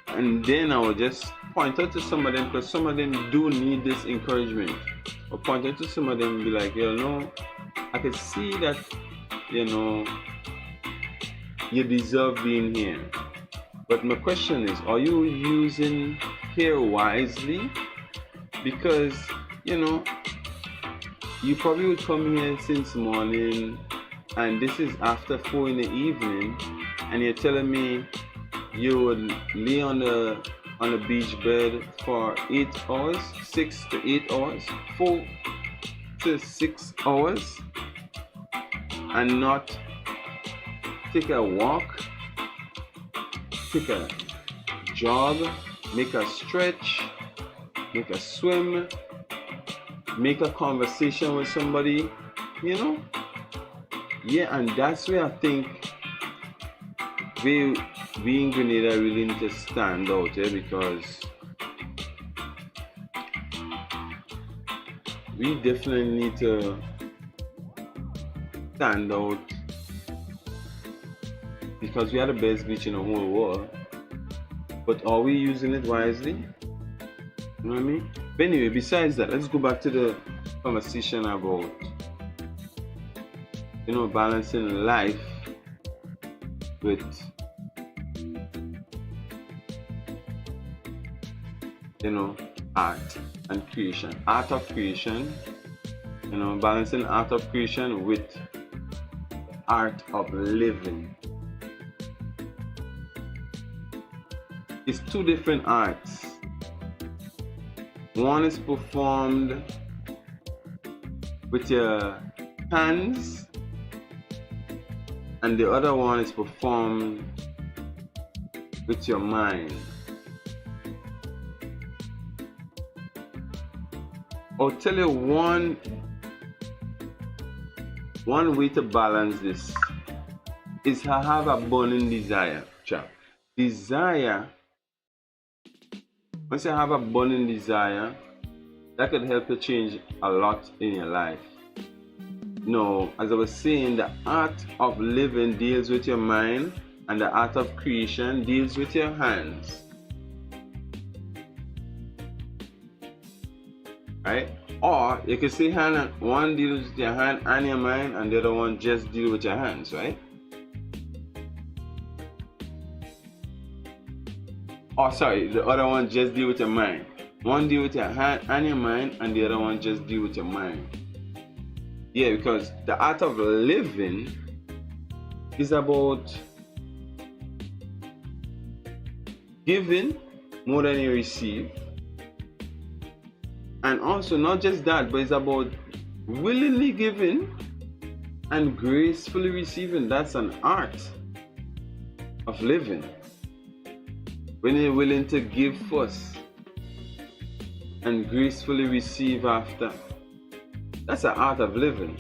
And then I will just point out to some of them, because some of them do need this encouragement. Or point out to some of them and be like, I can see that, you deserve being here. But my question is, are you using here wisely? Because, you probably would come here since morning and this is after 4 in the evening, and you're telling me you would lay on the beach bed for 8 hours, 6 to 8 hours, 4 to 6 hours, and not take a walk, take a jog, make a stretch, make a swim, make a conversation with somebody, Yeah, and that's where I think we in Grenada really need to stand out, because we definitely need to stand out, because we are the best beach in the whole world. But are we using it wisely? You know what I mean? But anyway, besides that, let's go back to the conversation about, balancing life with, art and creation. Art of creation, balancing art of creation with art of living. It's two different arts. One is performed with your hands, and the other one is performed with your mind. I'll tell you one way to balance this is to have a burning desire, chap. Desire, once you have a burning desire, that could help you change a lot in your life. As I was saying, the art of living deals with your mind, and the art of creation deals with your hands. Right? Or you can say one deals with your hand and your mind, and the other one just deals with your hands, right? Oh, sorry, the other one just deals with your mind. One deals with your hand and your mind, and the other one just deals with your mind. Yeah, because the art of living is about giving more than you receive. And also, not just that, but it's about willingly giving and gracefully receiving. That's an art of living. When you're willing to give first and gracefully receive after, that's an art of living.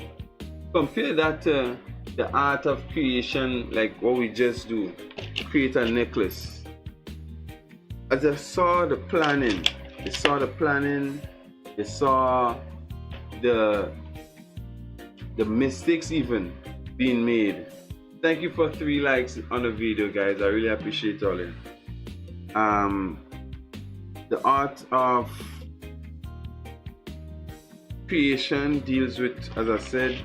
Compare that to the art of creation, like what we just do, create a necklace. As I saw the planning, you saw the mistakes even being made. Thank you for 3 likes on the video, guys. I really appreciate all it. The art of creation deals with, as I said,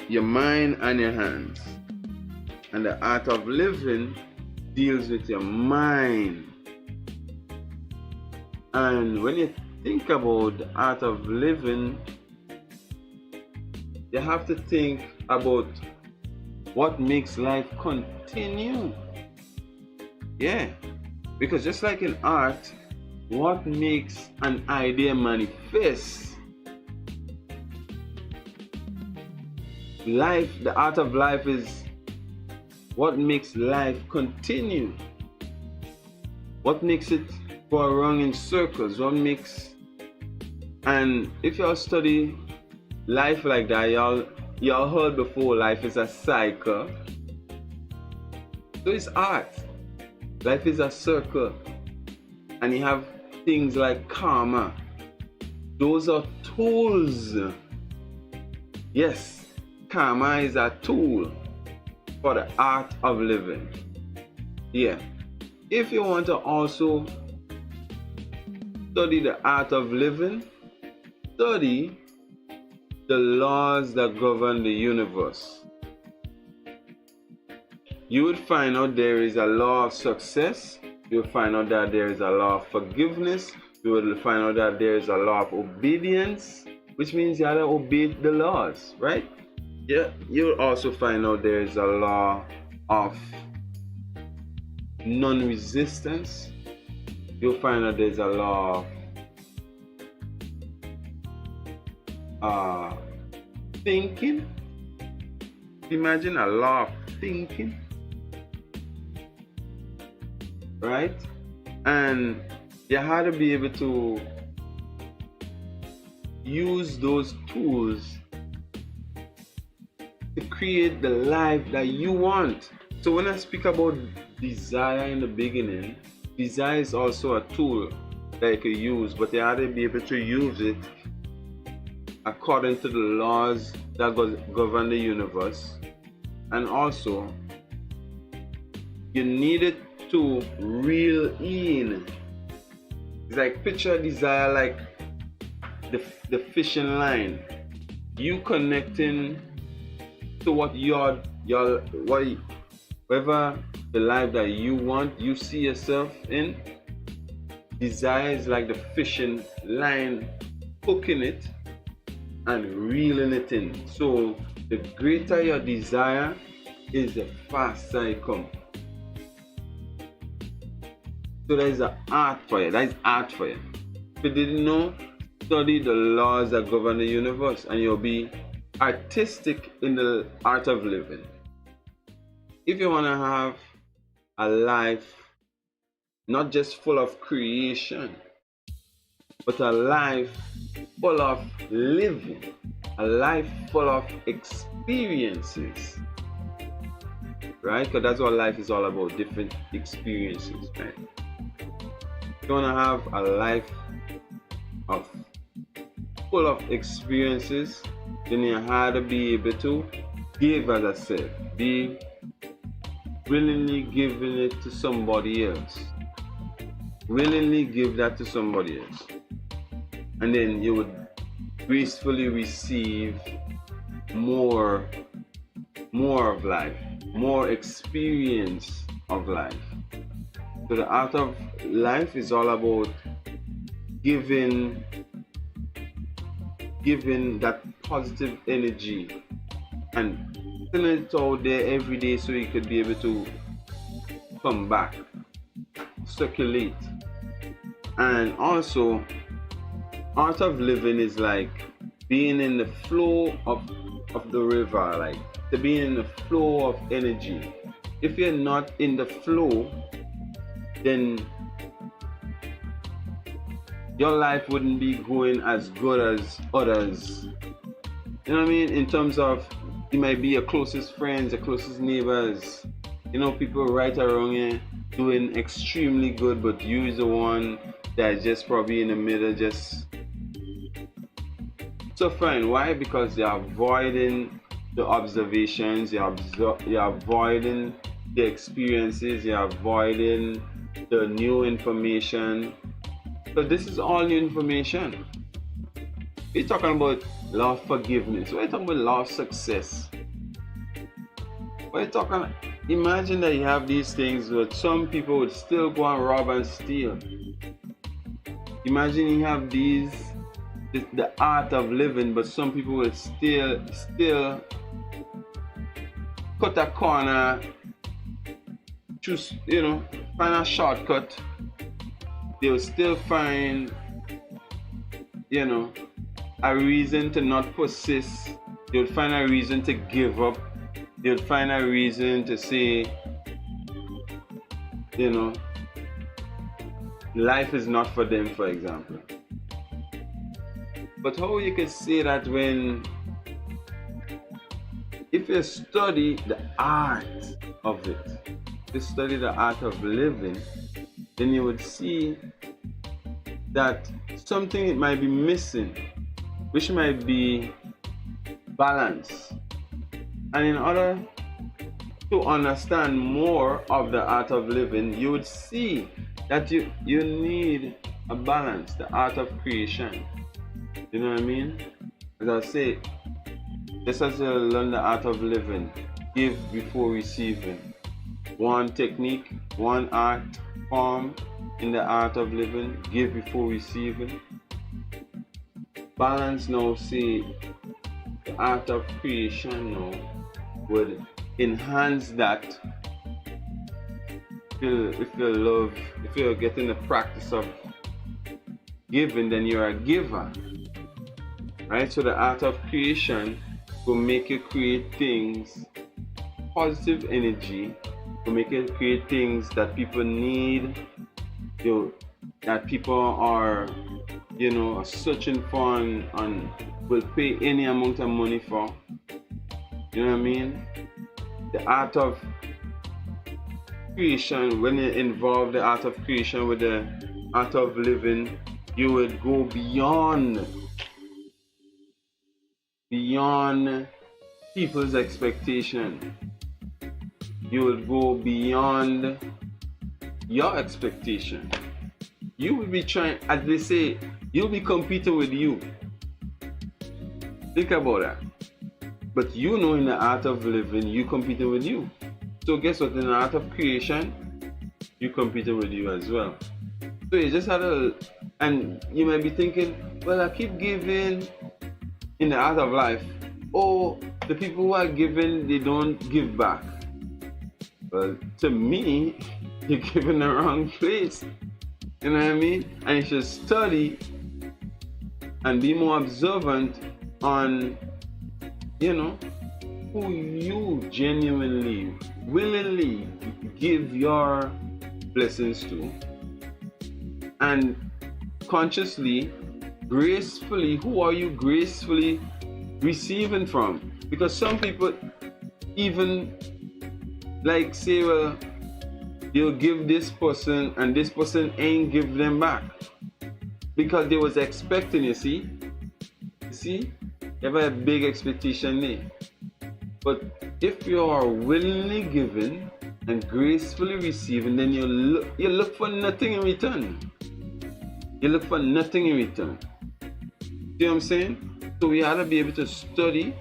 your mind and your hands. And the art of living deals with your mind. And when you think about the art of living, you have to think about what makes life continue. Yeah, because just like in art, what makes an idea manifest? Life, the art of life is what makes life continue. What makes it go around in circles? What makes, and if y'all study life like that, y'all heard before life is a cycle. So it's art. Life is a circle. And you have things like karma. Those are tools. Yes, karma is a tool for the art of living. Yeah. If you want to also study the art of living, study the laws that govern the universe. You would find out there is a law of success. You will find out that there is a law of forgiveness. You will find out that there is a law of obedience, which means you have to obey the laws, right? Yeah. You'll also find out there is a law of non-resistance. You'll find out there's a law of thinking. Imagine a law of thinking, right? And you have to be able to use those tools to create the life that you want. So when I speak about desire in the beginning, desire is also a tool that you can use, but you have to be able to use it according to the laws that govern the universe. And also, you need it to reel in It's like picture desire like the fishing line. You connecting to what whatever the life that you want, you see yourself in. Desire is like the fishing line, hooking it and reeling it in. So the greater your desire is, the faster it comes. So that is an art for you. That is art for you. If you didn't know, study the laws that govern the universe and you'll be artistic in the art of living. If you want to have a life not just full of creation, but a life full of living, a life full of experiences, right? Because that's what life is all about, different experiences, right? If you want to have a life full of experiences, then you have to be able to give, as I said, be willingly giving it to somebody else. Willingly give that to somebody else. And then you would gracefully receive more of life, more experience of life. So the art of life is all about giving that positive energy and putting it out there every day so you could be able to come back, circulate. And also, art of living is like being in the flow of the river, like to be in the flow of energy. If you're not in the flow, then your life wouldn't be going as good as others. You know what I mean? In terms of, you might be your closest friends, your closest neighbors, you know, people right around you doing extremely good, but you is the one that's just probably in the middle, just suffering. Why? Because you're avoiding the observations, you're avoiding the experiences, you're avoiding the new information. So this is all new information. We're talking about law of forgiveness. We're talking about law of success. We're talking, imagine that you have these things, but some people would still go and rob and steal. Imagine you have the art of living, but some people will still cut a corner, choose, find a shortcut. They will still find, a reason to not persist. They would find a reason to give up. They would find a reason to say, life is not for them, for example. But how you can say that if you study the art of it, you study the art of living, then you would see that something might be missing, which might be balance. And in order to understand more of the art of living, you would see that you need a balance, the art of creation. You know what I mean? As I say, just as you learn the art of living, give before receiving. One technique, one art form in the art of living, give before receiving. Balance now, say, the art of creation now would enhance that. If you're getting the practice of giving, then you're a giver. Right? So the art of creation will make you create things, positive energy, will make you create things that people need, that people are searching for and will pay any amount of money for. You know what I mean? The art of creation, when you involve the art of creation with the art of living, you would go beyond people's expectation. You would go beyond your expectation. You will be trying, as they say, you'll be competing with you. Think about that. But you know, in the art of living, you competing with you. So guess what? In the art of creation, you competing with you as well. So you just had a, and you might be thinking, well, I keep giving in the art of life. Oh, the people who are giving, they don't give back. Well, to me, you're giving the wrong place. You know what I mean? And you should study and be more observant on, you know, who you genuinely, willingly give your blessings to. And consciously, gracefully, who are you gracefully receiving from? Because some people even like say, well, you'll give this person and this person ain't give them back because they was expecting. You see, you have a big expectation there. But if you are willingly giving and gracefully receiving, then you look for nothing in return. You look for nothing in return. See what I'm saying? So we have to be able to study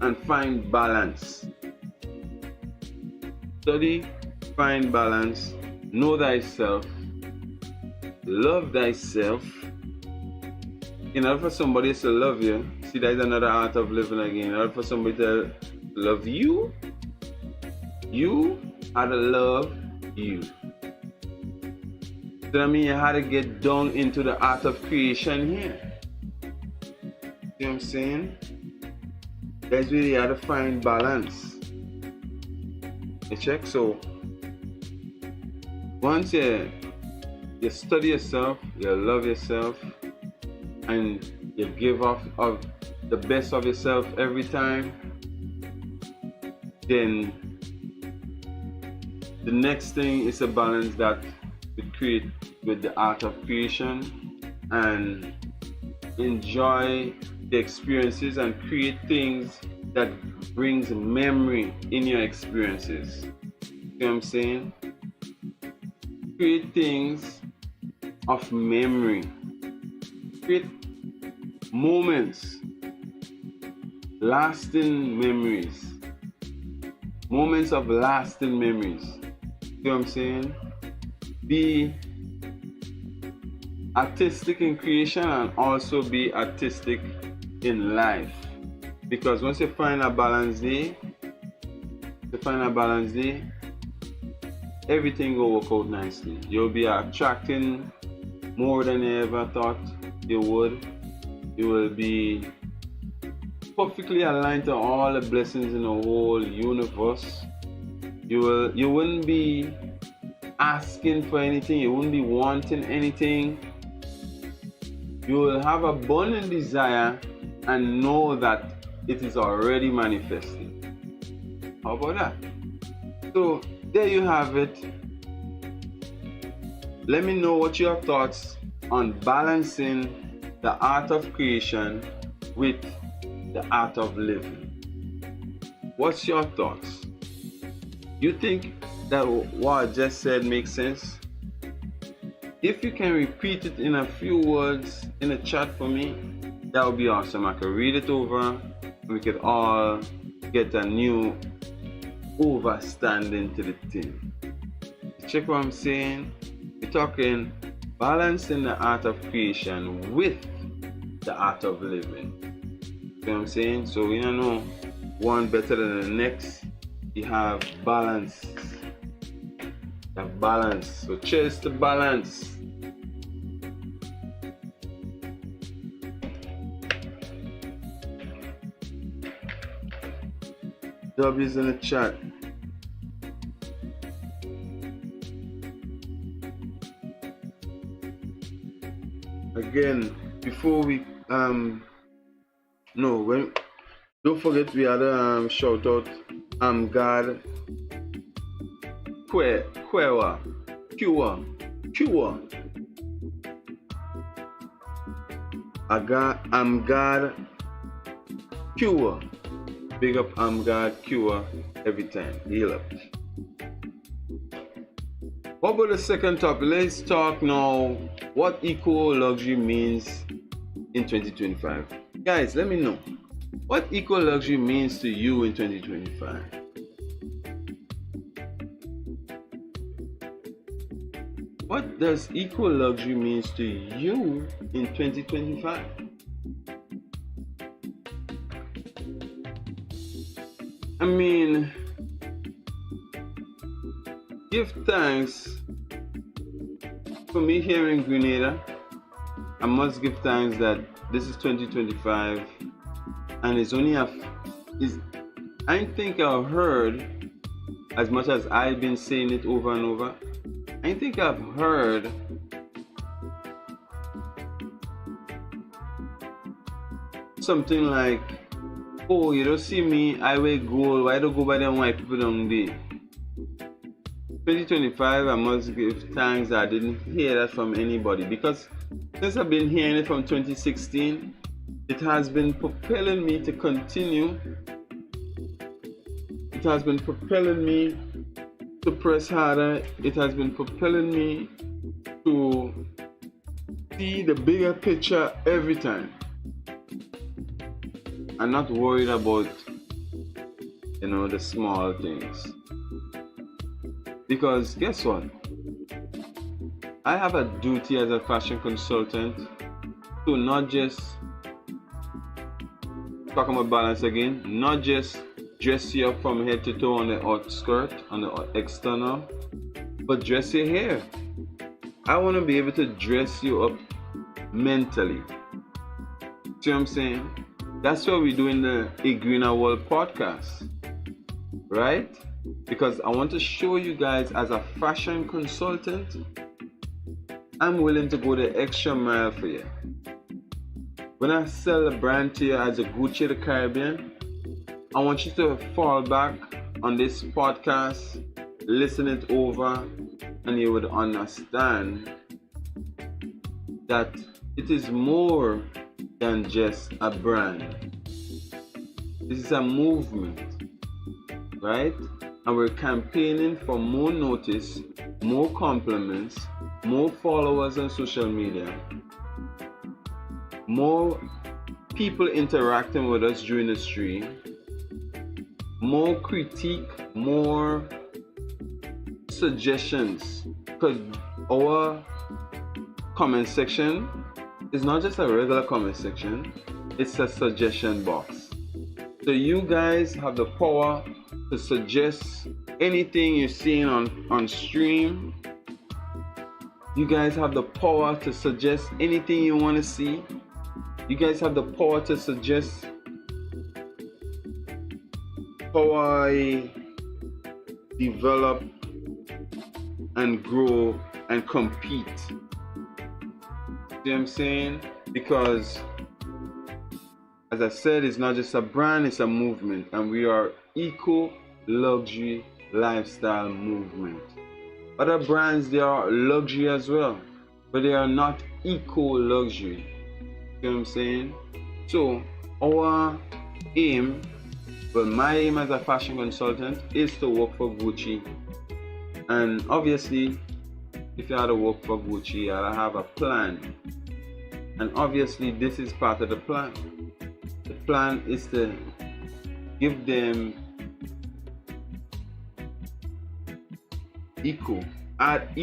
and find balance. Study, find balance, know thyself, love thyself. In order for somebody to love you, see, that is another art of living again. In order for somebody to love you, you have to love you. So that means you had to get down into the art of creation here. See what I'm saying? That's where you have to find balance. You check? So once you study yourself, you love yourself, and you give off of the best of yourself every time, then the next thing is a balance that we create with the art of creation, and enjoy the experiences and create things that brings memory in your experiences. You know what I'm saying? Create things of memory. Create moments, lasting memories. Moments of lasting memories. You know what I'm saying? Be artistic in creation and also be artistic in life. Because once you find a balance there, everything will work out nicely. You'll be attracting more than you ever thought you would. You will be perfectly aligned to all the blessings in the whole universe. You wouldn't be asking for anything. You wouldn't be wanting anything. You will have abundant desire and know that it is already manifesting. How about that? So there you have it. Let me know what your thoughts on balancing the art of creation with the art of living. What's your thoughts? You think that what I just said makes sense? If you can repeat it in a few words in the chat for me, that would be awesome. I could read it over and we could all get a new overstanding to the thing. Check what I'm saying? We're talking balancing the art of creation with the art of living. You know what I'm saying? So we don't know one better than the next. You have balance. You have balance. So cheers to balance. W's in the chat. Again, before we don't forget we had a shout out. I'm God Kwewa I'm God Cure. Big up I'm God Cure every time. Heal up. What about the second topic? Let's talk now what eco luxury means in 2025. Guys, let me know what eco luxury means to you in 2025. What does eco luxury means to you in 2025? I mean, give thanks. For me here in Grenada, I must give thanks that this is 2025 and it's only I think I've heard, as much as I've been saying it over and over, I think I've heard something like, oh, you don't see me, I wear gold, why don't go by them white people down there? 2025, I must give thanks that I didn't hear that from anybody, because since I've been hearing it from 2016, it has been propelling me to continue. It has been propelling me to press harder. It has been propelling me to see the bigger picture every time. I'm not worried about, the small things. Because guess what? I have a duty as a fashion consultant to not just, talking about balance again, not just dress you up from head to toe on the outskirt, on the external, but dress your hair. I want to be able to dress you up mentally. See what I'm saying? That's what we do in the A Greener World podcast, right? Because I want to show you guys, as a fashion consultant, I'm willing to go the extra mile for you. When I sell a brand to you as a Gucci the Caribbean, I want you to fall back on this podcast, listen it over, and you would understand that it is more than just a brand. This is a movement, right? And we're campaigning for more notice, more compliments, more followers on social media, more people interacting with us during the stream, more critique, more suggestions. Because our comment section is not just a regular comment section, it's a suggestion box. So you guys have the power to suggest anything you're seeing on stream. You guys have the power to suggest anything you want to see. You guys have the power to suggest how I develop and grow and compete. See what I'm saying? Because, as I said, it's not just a brand, it's a movement, and we are eco luxury lifestyle movement. Other brands, they are luxury as well, but they are not eco luxury. You know what I'm saying? So our aim, my aim as a fashion consultant is to work for Gucci. And obviously, if you had to work for Gucci, you had to have a plan. And obviously, this is part of the plan. The plan is to give them add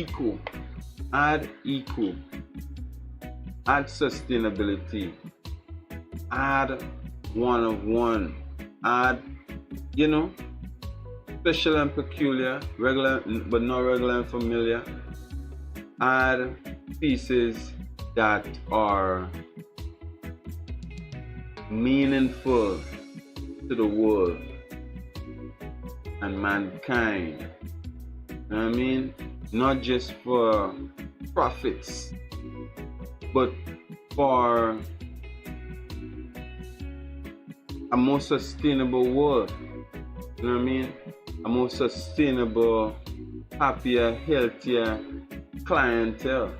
sustainability, add one of one, add, special and peculiar, regular but not regular and familiar, add pieces that are meaningful to the world and mankind. You know what I mean? Not just for profits, but for a more sustainable world. You know what I mean? A more sustainable, happier, healthier clientele.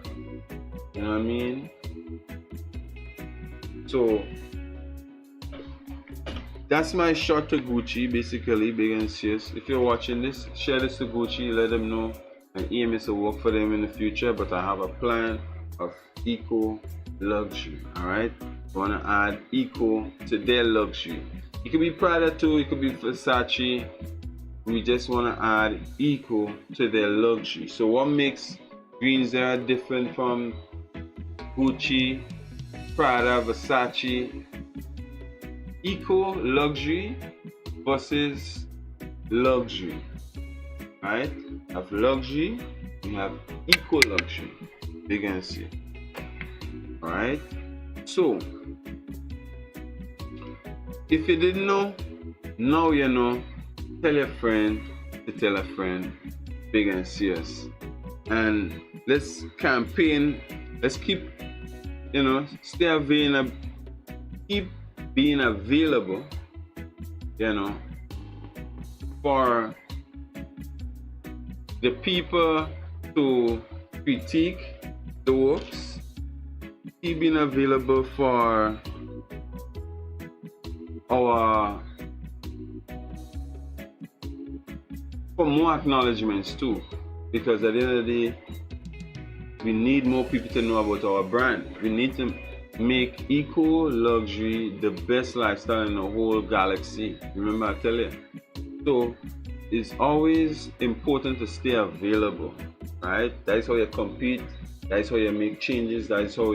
You know what I mean? So that's my shot to Gucci, basically, big and serious. If you're watching this, share this to Gucci, let them know My aim is to work for them in the future, but I have a plan of eco luxury. Alright? I want to add eco to their luxury. It could be Prada too, it could be Versace. We just want to add eco to their luxury. So what makes Greens Era different from Gucci, Prada, Versace? Eco luxury versus luxury. Right? We have luxury, we have eco luxury. You can see. Alright? So if you didn't know, now you know. Tell your friend to tell a friend. Big and serious. And let's campaign. Let's keep, keep being available, for the people to critique the works. Keep being available for more acknowledgements too, because at the end of the day, we need more people to know about our brand. We need to make eco luxury the best lifestyle in the whole galaxy. Remember I tell you. So it's always important to stay available, right? That is how you compete. That is how you make changes. That is how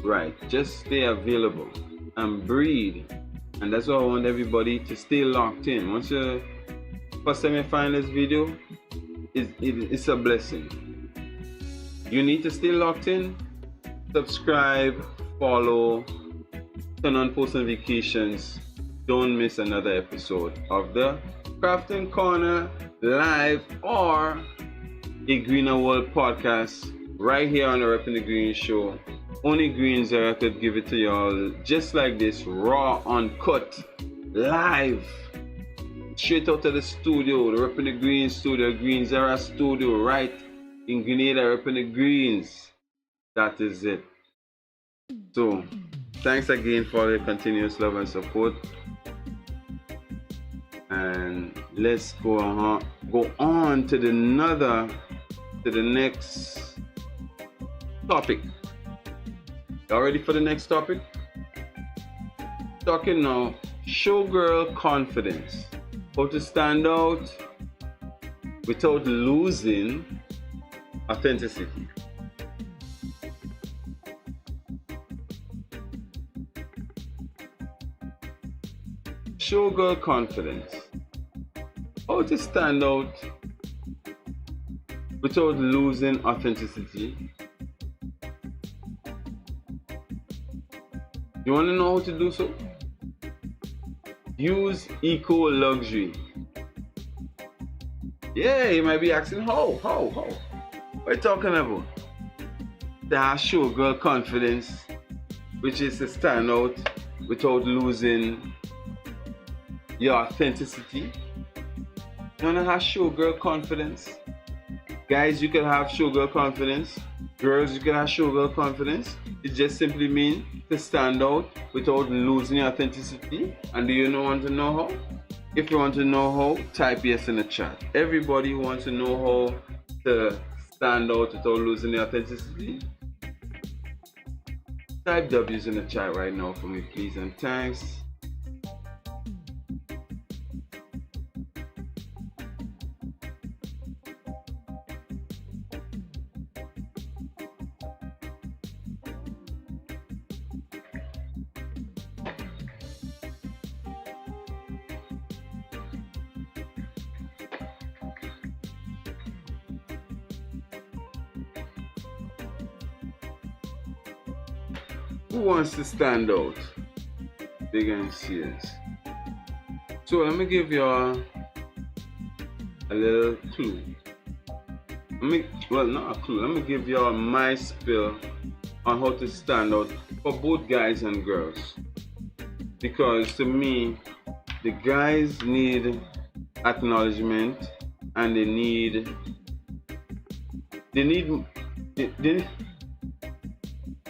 right. Just stay available and breathe. And that's why I want everybody to stay locked in. First time you find this video, it's a blessing. You need to stay locked in, subscribe, follow, turn on post notifications. Don't miss another episode of the Crafting Corner live or a Greener World podcast right here on the Reppin' the Green show. Only Greens Era could give it to y'all just like this, raw, uncut, live. Straight out of the studio, the Reppin' the Green studio, Greens Era studio, right in Grenada, Reppin' the Greens. That is it. So, thanks again for your continuous love and support. And let's go on to the next topic. Y'all ready for the next topic? Talking now, showgirl confidence. How to stand out without losing authenticity. Showgirl confidence. How to stand out without losing authenticity. You want to know how to do so? Use eco luxury. Yeah, you might be asking, how? What are you talking about? That showgirl confidence, which is to stand out without losing your authenticity. You wanna have showgirl confidence? Guys, you can have showgirl confidence. Girls, you can have showgirl confidence. It just simply means to stand out without losing your authenticity. And do you want to know how? If you want to know how, type yes in the chat. Everybody wants to know how to stand out without losing your authenticity. Type W's in the chat right now for me, please, and thanks. Who wants to stand out? Big and serious. So let me give y'all a little clue. Not a clue. Let me give y'all my spill on how to stand out for both guys and girls. Because to me, the guys need acknowledgement and they need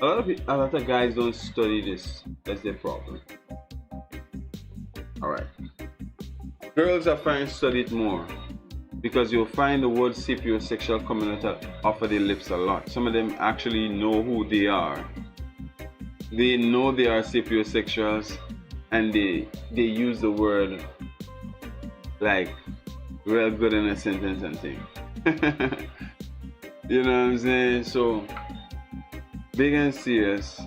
a lot of guys don't study this. That's their problem. Alright. Girls I find study it more. because you'll find the word sapiosexual coming out off of their lips a lot. Some of them actually know who they are. They know they are sapiosexuals, and they use the word like real good in a sentence and thing. You know what I'm saying? So big and serious.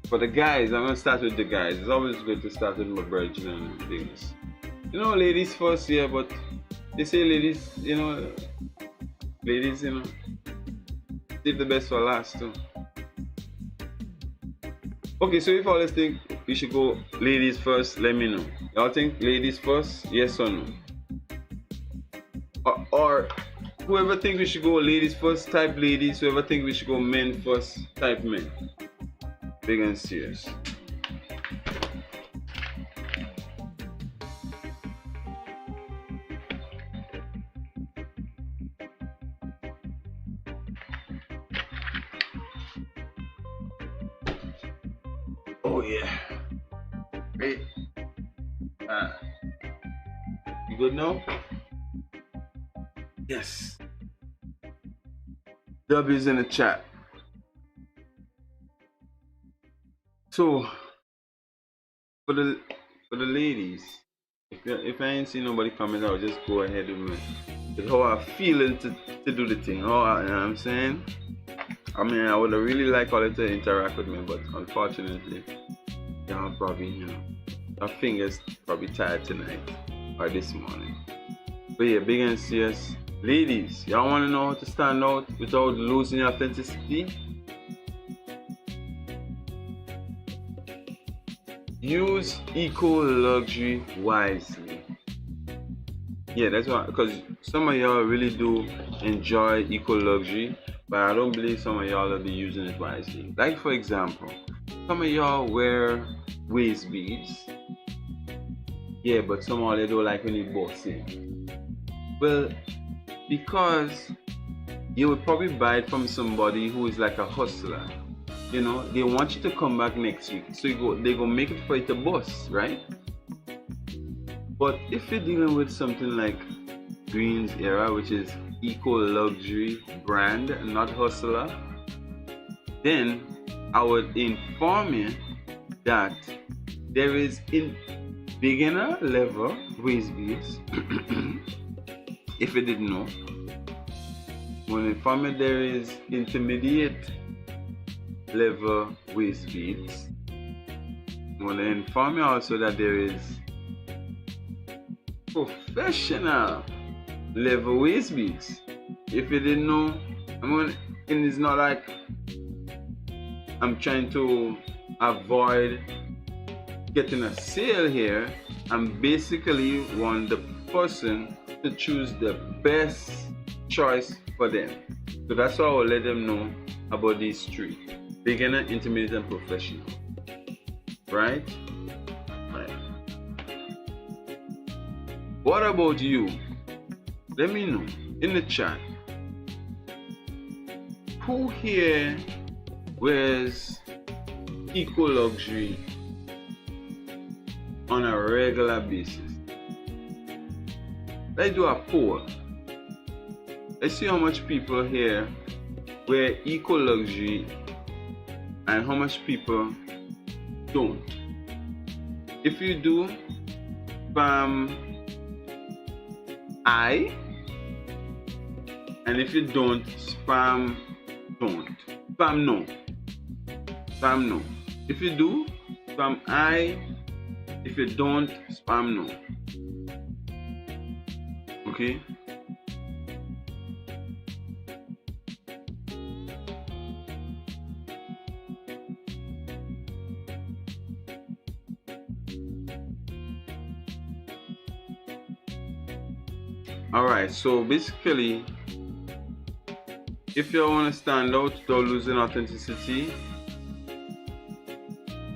For the guys, I'm gonna start with the guys. It's always good to start with my virgin and things. You know, ladies first, yeah, but they say ladies, save the best for last too. Okay, so if all this think we should go ladies first, let me know. Y'all think ladies first, yes or no? Or whoever think we should go ladies first, type ladies. Whoever think we should go men first, type men. Big and serious. Oh yeah. Great. You good now? Yes. W's in the chat. So for the ladies, if I ain't see nobody comment, I'll just go ahead with how I'm feeling to do the thing. You know what I'm saying? I mean, I would have really liked all it to interact with me, but unfortunately, y'all probably, our fingers probably tired tonight or this morning. But yeah, big and serious. Ladies, y'all want to know how to stand out without losing your authenticity? Use eco-luxury wisely. Yeah, that's why, because some of y'all really do enjoy eco-luxury, but I don't believe some of y'all will be using it wisely. Like for example, some of y'all wear waist beads. Yeah, but some of y'all don't like when you boss in. Well, because you would probably buy it from somebody who is like a hustler. They want you to come back next week, so they go make it for you to boss, right? But if you're dealing with something like Greens Era, which is eco-luxury brand, not hustler, then I would inform you that there is in beginner level waist beads. If you didn't know, I will inform you there is intermediate level waist beads. I want to inform you also that there is professional level waist beads. If you didn't know, and it's not like I'm trying to avoid getting a sale here. I'm basically want the person to choose the best choice for them. So that's why I will let them know about these three: beginner, intermediate, and professional. Right? What about you? Let me know in the chat. Who here wears eco-luxury on a regular basis? Let's do a poll. Let's see how much people here wear eco-luxury and how much people don't. If you do, spam I, and if you don't, spam don't. Spam no. Spam no. If you do, spam I. If you don't, spam no. Okay? Alright, so basically, if you want to stand out without losing authenticity,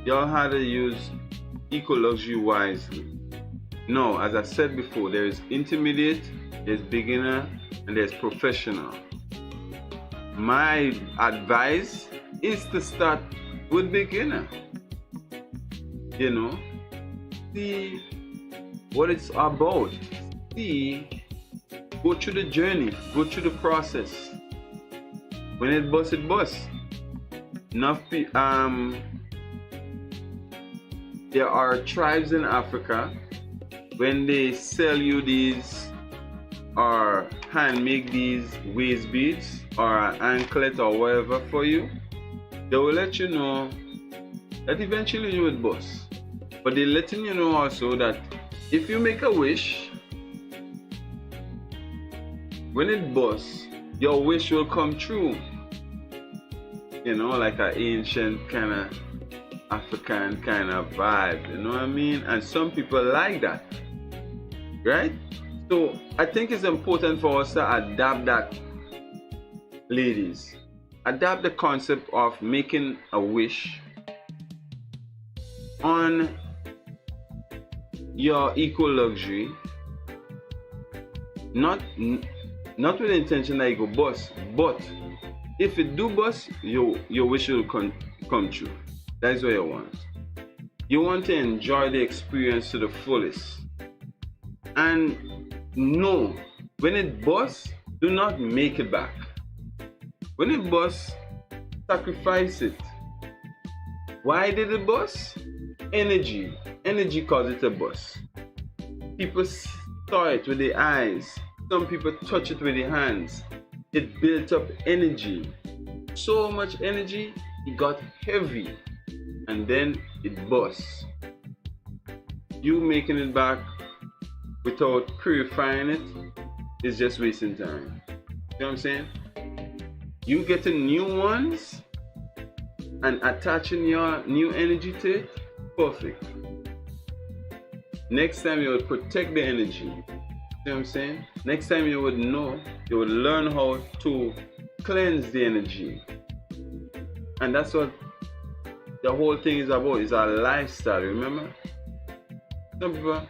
y'all had to use eco-luxury wisely. No, as I said before, there is intermediate, there's beginner, and there's professional. My advice is to start with beginner. See what it's about. See Go through the journey, go through the process. When it busts, it busts. There are tribes in Africa, when they sell you these or hand make these waist beads or an anklet or whatever for you, they will let you know that eventually you would bust. But they're letting you know also that if you make a wish, when it busts, your wish will come true. You know, like an ancient kind of African kind of vibe, you know what I mean? And some people like that, right? So I think it's important for us to adapt that, ladies. Adapt the concept of making a wish on your equal luxury, not with the intention that you go bust, but if it do bust, your wish will come true. That is what you want. You want to enjoy the experience to the fullest. And no, when it busts, do not make it back. When it busts, sacrifice it. Why did it bust? Energy. Energy caused it to bust. People saw it with their eyes. Some people touch it with their hands. It built up energy. So much energy, it got heavy. And then it busts. You making it back without purifying it is just wasting time. You know what I'm saying? You getting new ones and attaching your new energy to it, perfect. Next time you would protect the energy. You know what I'm saying? Next time you would know, you would learn how to cleanse the energy. And that's what the whole thing is about. It's our lifestyle, remember? Some people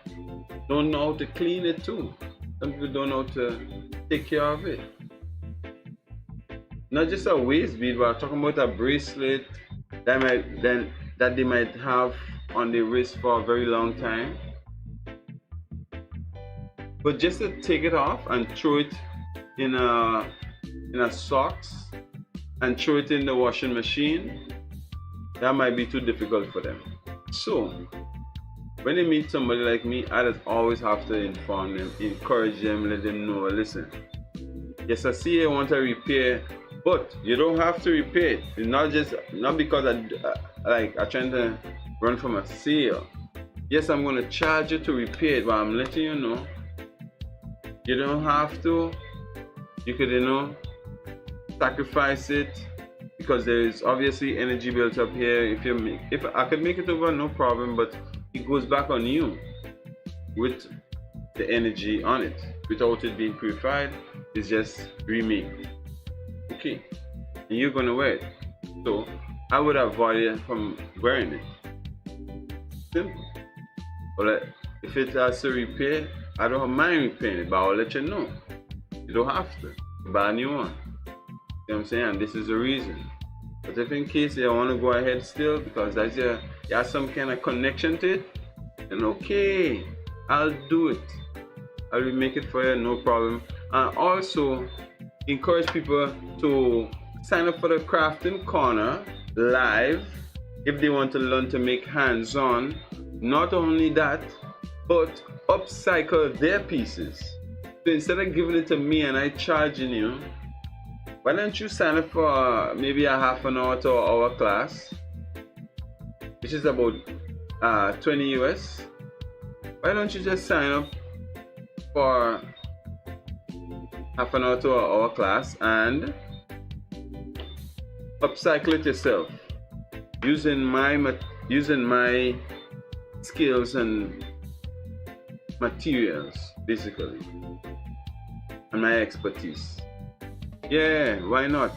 don't know how to clean it too. Some people don't know how to take care of it. Not just a waist bead, but I'm talking about a bracelet that they might have on their wrist for a very long time. But just to take it off and throw it in a socks and throw it in the washing machine, that might be too difficult for them. So when they meet somebody like me, I just always have to inform them, encourage them, let them know, listen, yes, I see you want to repair, but you don't have to repair it. It's not because I'm trying to run from a sale. Yes, I'm going to charge you to repair it, but I'm letting you know you don't have to. You could, sacrifice it, because there is obviously energy built up here. If I could make it over, no problem, but it goes back on you with the energy on it without it being purified. It's just remade. Okay, and you're gonna wear it, so I would avoid it from wearing it. Simple. But if it has to repair, I don't mind repairing it, but I'll let you know. You don't have to buy a new one. You know what I'm saying? And this is the reason. But if in case you want to go ahead still, because that's you have some kind of connection to it, then okay, I'll do it. I will make it for you, no problem. And also encourage people to sign up for the Crafting Corner live if they want to learn to make hands-on. Not only that, but upcycle their pieces. So instead of giving it to me and I charging you, why don't you sign up for maybe a half an hour to an hour class, which is about 20 US. Why don't you just sign up for half an hour to an hour class and upcycle it yourself using my skills and materials, basically, and my expertise. Yeah, why not?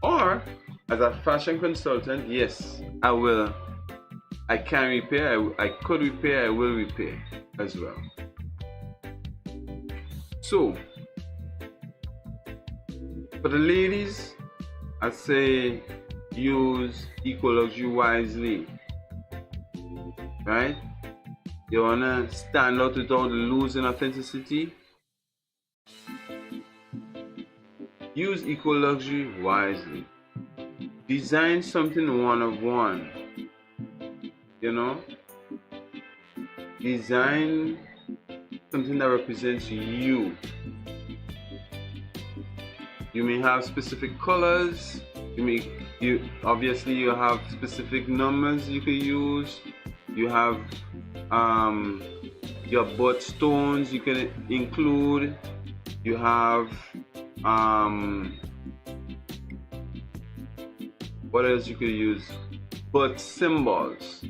Or as a fashion consultant, yes, I can repair, I could repair, I will repair as well. So for the ladies, I say use equal luxury wisely, right? You wanna stand out without losing authenticity? Use eco luxury wisely. Design something one of one. You know, design something that represents you. You may have specific colors. You obviously you have specific numbers you can use. You have your stones you can include. You have what else you could use? But symbols.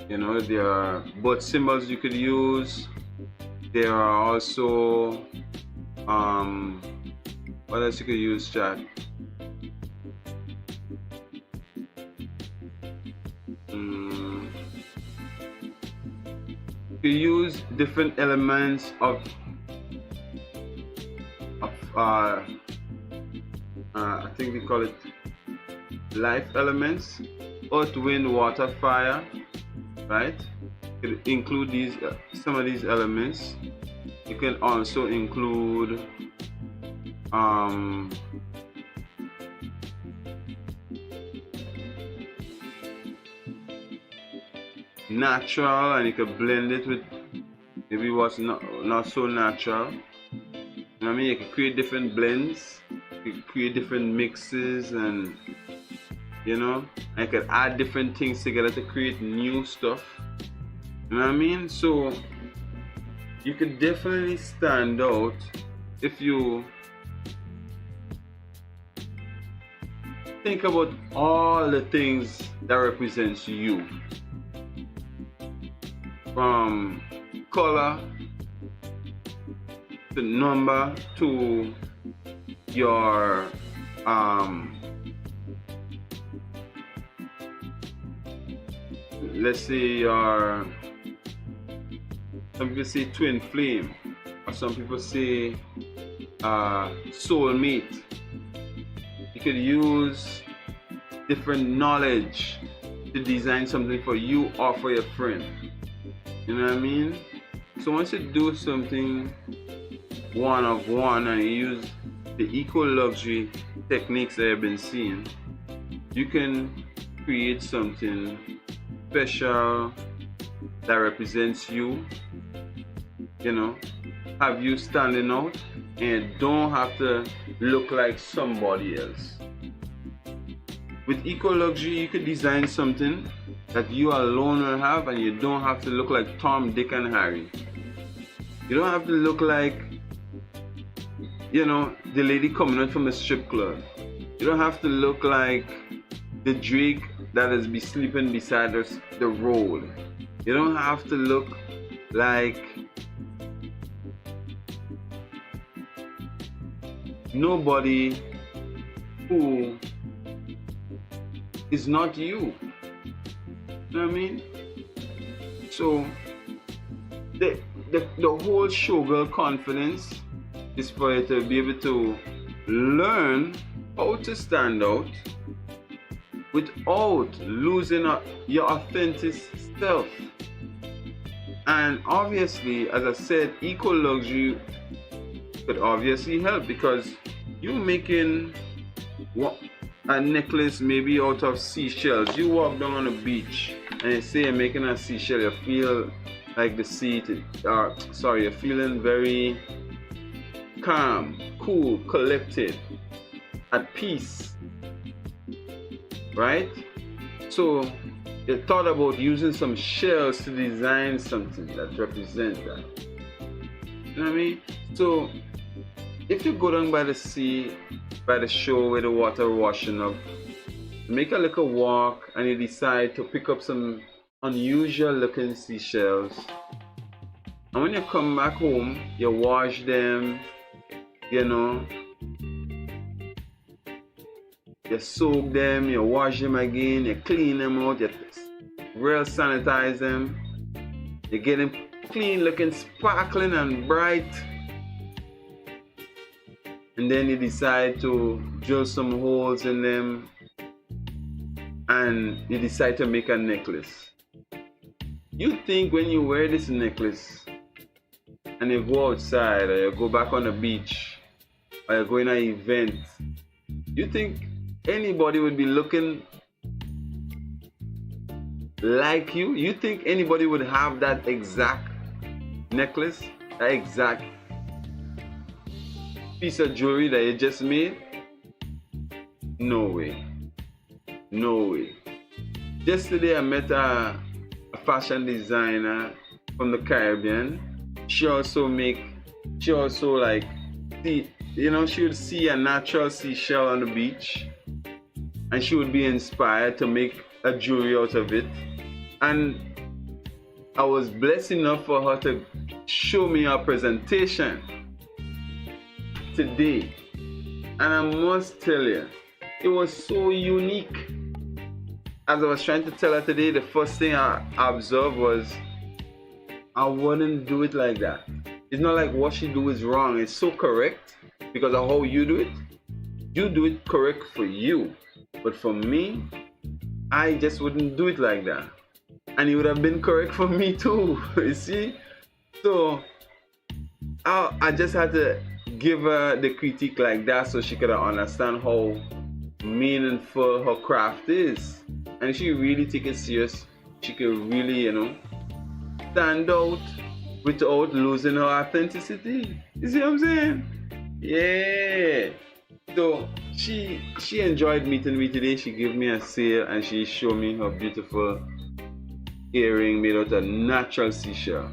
You know, there are but symbols you could use. There are also what else you could use, chat? You use different elements of I think we call it life elements: earth, wind, water, fire, right? You can include these some of these elements. You can also include natural, and you can blend it with maybe what's not so natural. You know what I mean? You can create different blends, you can create different mixes, and you know, I could add different things together to create new stuff. You know what I mean? So you could definitely stand out if you think about all the things that represents you, from color to number to your let's say your, some people say twin flame, or some people say soulmate. You could use different knowledge to design something for you or for your friend. You know what I mean? So once you do something one of one and you use the eco luxury techniques that I've been seeing, you can create something special that represents you. You know, have you standing out, and don't have to look like somebody else. With eco luxury, you could design something that you alone will have, and you don't have to look like Tom, Dick, and Harry. You don't have to look like, you know, the lady coming out from a strip club. You don't have to look like the Drake that is be sleeping beside us the road. You don't have to look like nobody who is not you. You know what I mean? So the whole showgirl confidence is for you to be able to learn how to stand out without losing your authentic self. And obviously, as I said, eco luxury could obviously help, because you making a necklace maybe out of seashells. You walk down on the beach and you say you're making a seashell, you feel like the sea, you're feeling very calm, cool, collected, at peace, right? So you thought about using some shells to design something that represents that. You know what I mean? So if you go down by the sea, by the shore where the water washing up, make a little walk, and you decide to pick up some unusual looking seashells, and when you come back home, you wash them, you know, you soak them, you wash them again, you clean them out, you real sanitize them, you get them clean looking, sparkling and bright. And then you decide to drill some holes in them, and you decide to make a necklace. You think when you wear this necklace and you go outside or you go back on the beach or you go in an event, you think anybody would be looking like you? You think anybody would have that exact necklace, that exact piece of jewelry that you just made? No way. No way. Yesterday I met a fashion designer from the Caribbean. She also like she would see a natural seashell on the beach and she would be inspired to make a jewelry out of it. And I was blessed enough for her to show me her presentation today. And I must tell you, it was so unique. As I was trying to tell her today, the first thing I observed was I wouldn't do it like that. It's not like what she do is wrong. It's so correct because of how you do it. You do it correct for you. But for me, I just wouldn't do it like that. And it would have been correct for me too. You see? So I just had to give her the critique like that so she could understand how meaningful her craft is. And if she really take it serious, she could really, stand out without losing her authenticity. You see what I'm saying? Yeah. So she enjoyed meeting me today. She gave me a sale and she showed me her beautiful earring made out of natural seashell.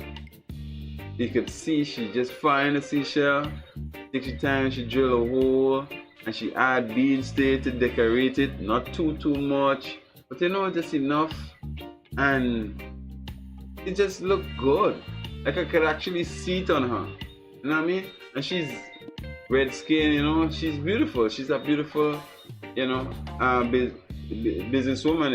You could see she just find a seashell, take her time, she drill a hole, and she add beads to it to decorate it. Not too much, but just enough. And it just looked good. Like I could actually see it on her. You know what I mean? And she's red skin, she's beautiful. She's a beautiful, businesswoman,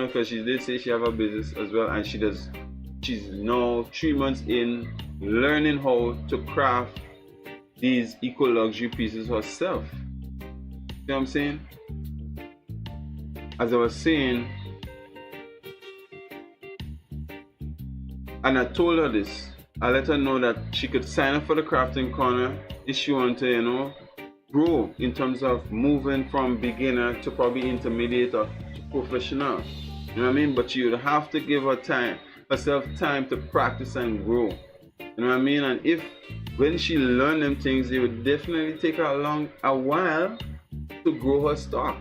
because she did say she have a business as well, and she's now 3 months in learning how to craft these eco luxury pieces herself. You know what I'm saying? As I was saying, and I told her this, I let her know that she could sign up for the crafting corner if she wanted to, grow in terms of moving from beginner to probably intermediate or to professional. You know what I mean? But you would have to give herself time to practice and grow. You know what I mean? And when she learned them things, it would definitely take her a while to grow her stock.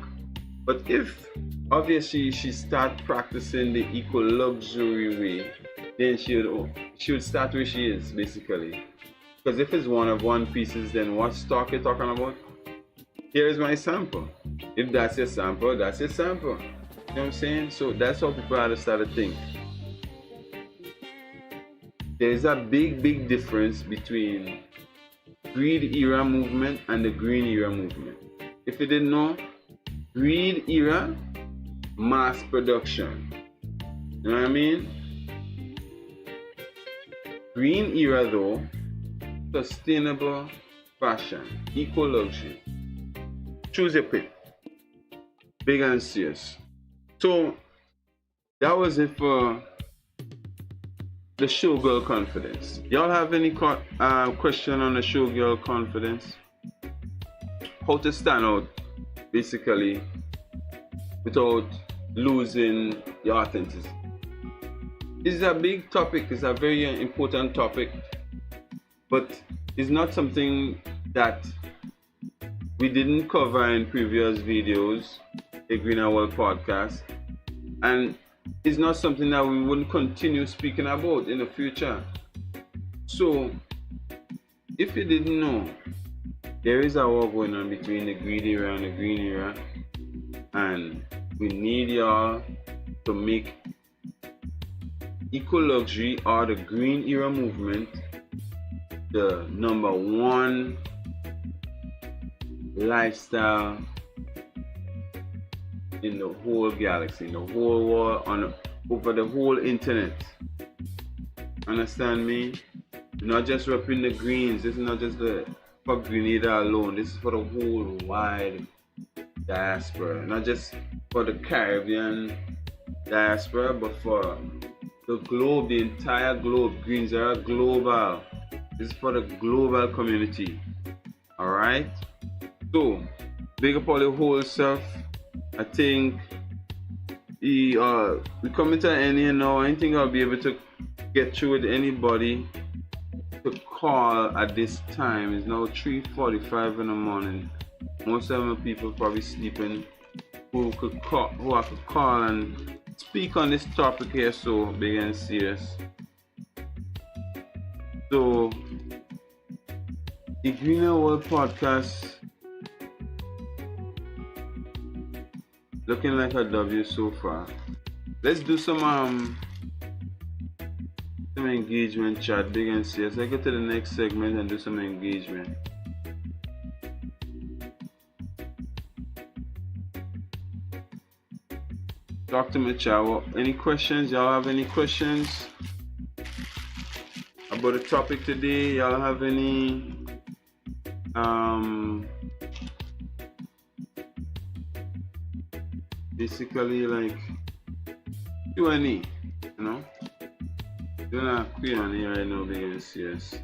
But if obviously she start practicing the eco luxury way, then she would start where she is, basically. Because if it's one of one pieces, then what stock you're talking about? Here is my sample. If that's your sample, that's your sample. You know what I'm saying? So that's how people have to start to think. There is a big difference between Greed Era movement and the Green Era movement. If you didn't know, Greed Era, mass production. You know what I mean? Green Era though, sustainable fashion, eco luxury. Choose your pick. Big and serious. So that was it for the showgirl confidence. Y'all have any question on the showgirl confidence? How to stand out, basically, without losing your authenticity. This is a big topic. It's a very important topic, but it's not something that we didn't cover in previous videos, the Green Era podcast, and it's not something that we wouldn't continue speaking about in the future. So, if you didn't know, there is a war going on between the Greed Era and the Green Era, and we need y'all to make eco luxury or the Green Era movement the number one lifestyle in the whole galaxy, in the whole world, over the whole internet. Understand me? Not just repping the greens. This is not just for Grenada alone. This is for the whole wide diaspora. Not just for the Caribbean diaspora, but for the globe, the entire globe. Greens Era Global. This is for the global community. Alright? So, big up all the whole stuff. I think we coming to an end here now. I think I'll be able to get through with anybody to call at this time. It's now 3:45 in the morning. Most of the people probably sleeping who I could call and speak on this topic here, so big and serious. So the Green Era World podcast looking like a W so far. Let's do some engagement chat, big and serious. Let's get to the next segment and do some engagement. Talk to me, chat. Any questions? Y'all have any questions about the topic today? Y'all have any basically like Q&A, you know? Doing a Q&A right now, big and serious.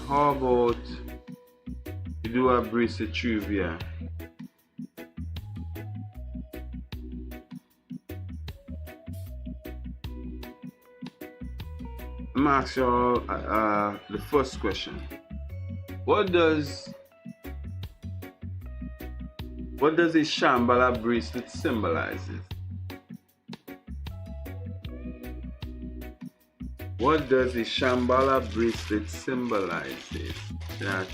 How about you do a bracelet trivia? I'm gonna ask y'all the first question. What does a Shambhala bracelet symbolizes? What does a Shambhala bracelet symbolizes? That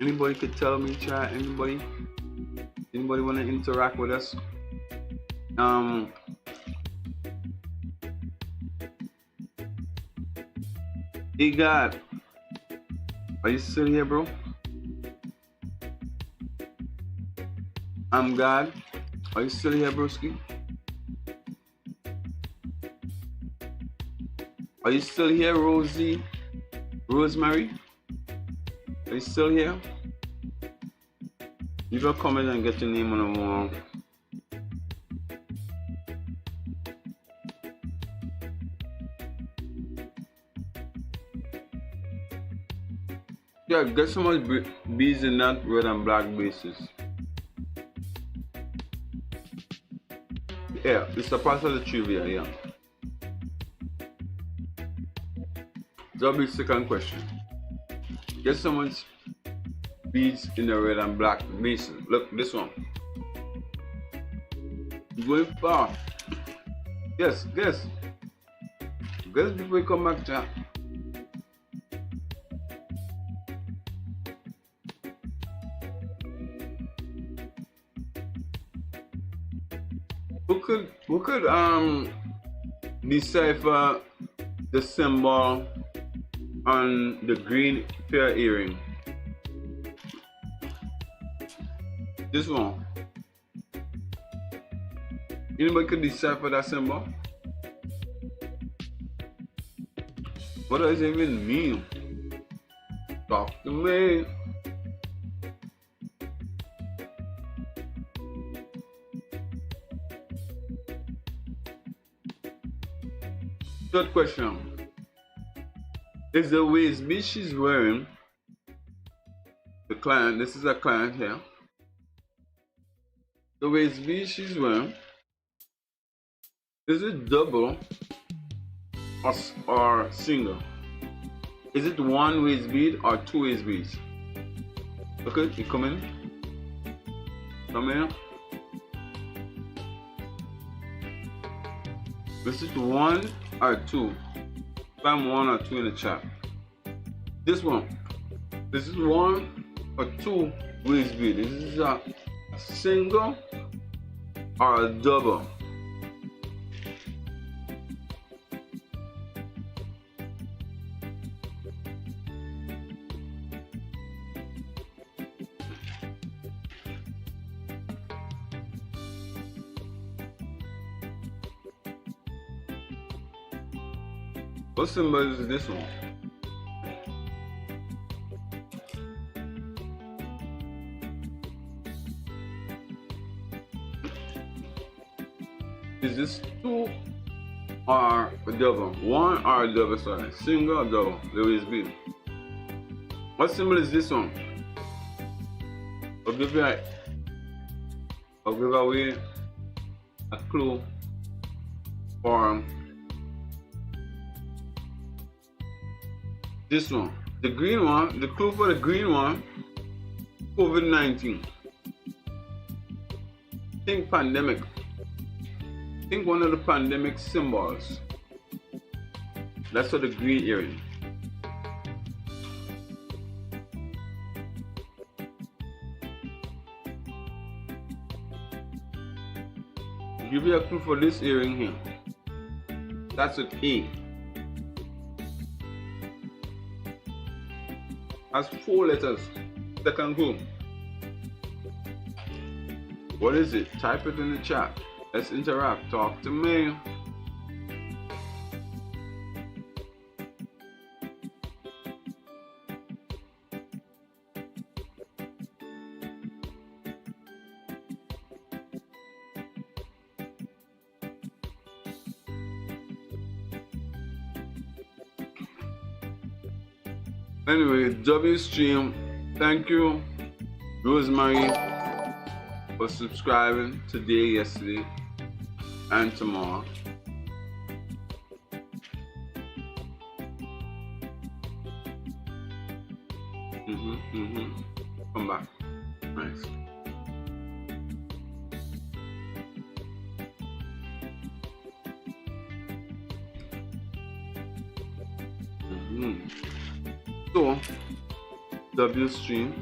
anybody could tell me, chat? Anybody want to interact with us? Hey God, are you still here, bro? I'm God. Are you still here, broski? Are you still here, Rosie? Rosemary? Are you still here? Leave a comment and get your name on the wall. Yeah, get so much beads in that red and black bases. Yeah, it's a part of the trivia, yeah. That'll be the second question. Get so much beads in the red and black bases. Look, this one. Going far. Guess before we come back, chat. Who could decipher the symbol on the green pear earring? This one. Anybody could decipher that symbol? What does it even mean? Talk to me. Third question. Is the waist bead she's wearing, the client, this is a client here. The waist bead she's wearing, is it double or single? Is it one waist bead or two waist beads? Okay, you come in. Come here. Is it one or two? Find one or two in the chat. This one. This is one or two waist bead. This is a single or a double. What symbol is this one? Is this two or a double? One or a double, sorry. Single or double? There is B. What symbol is this one? I'll give away a clue for this one. The green one, the clue for the green one, COVID-19. Think pandemic. Think one of the pandemic symbols. That's what the green earring. Give you a clue for this earring here. That's with A. Has 4 letters. Second clue. What is it? Type it in the chat. Let's interact. Talk to me. Anyway, W stream, thank you, Rosemary, for subscribing today, yesterday, and tomorrow. Come back. Nice. So, W stream.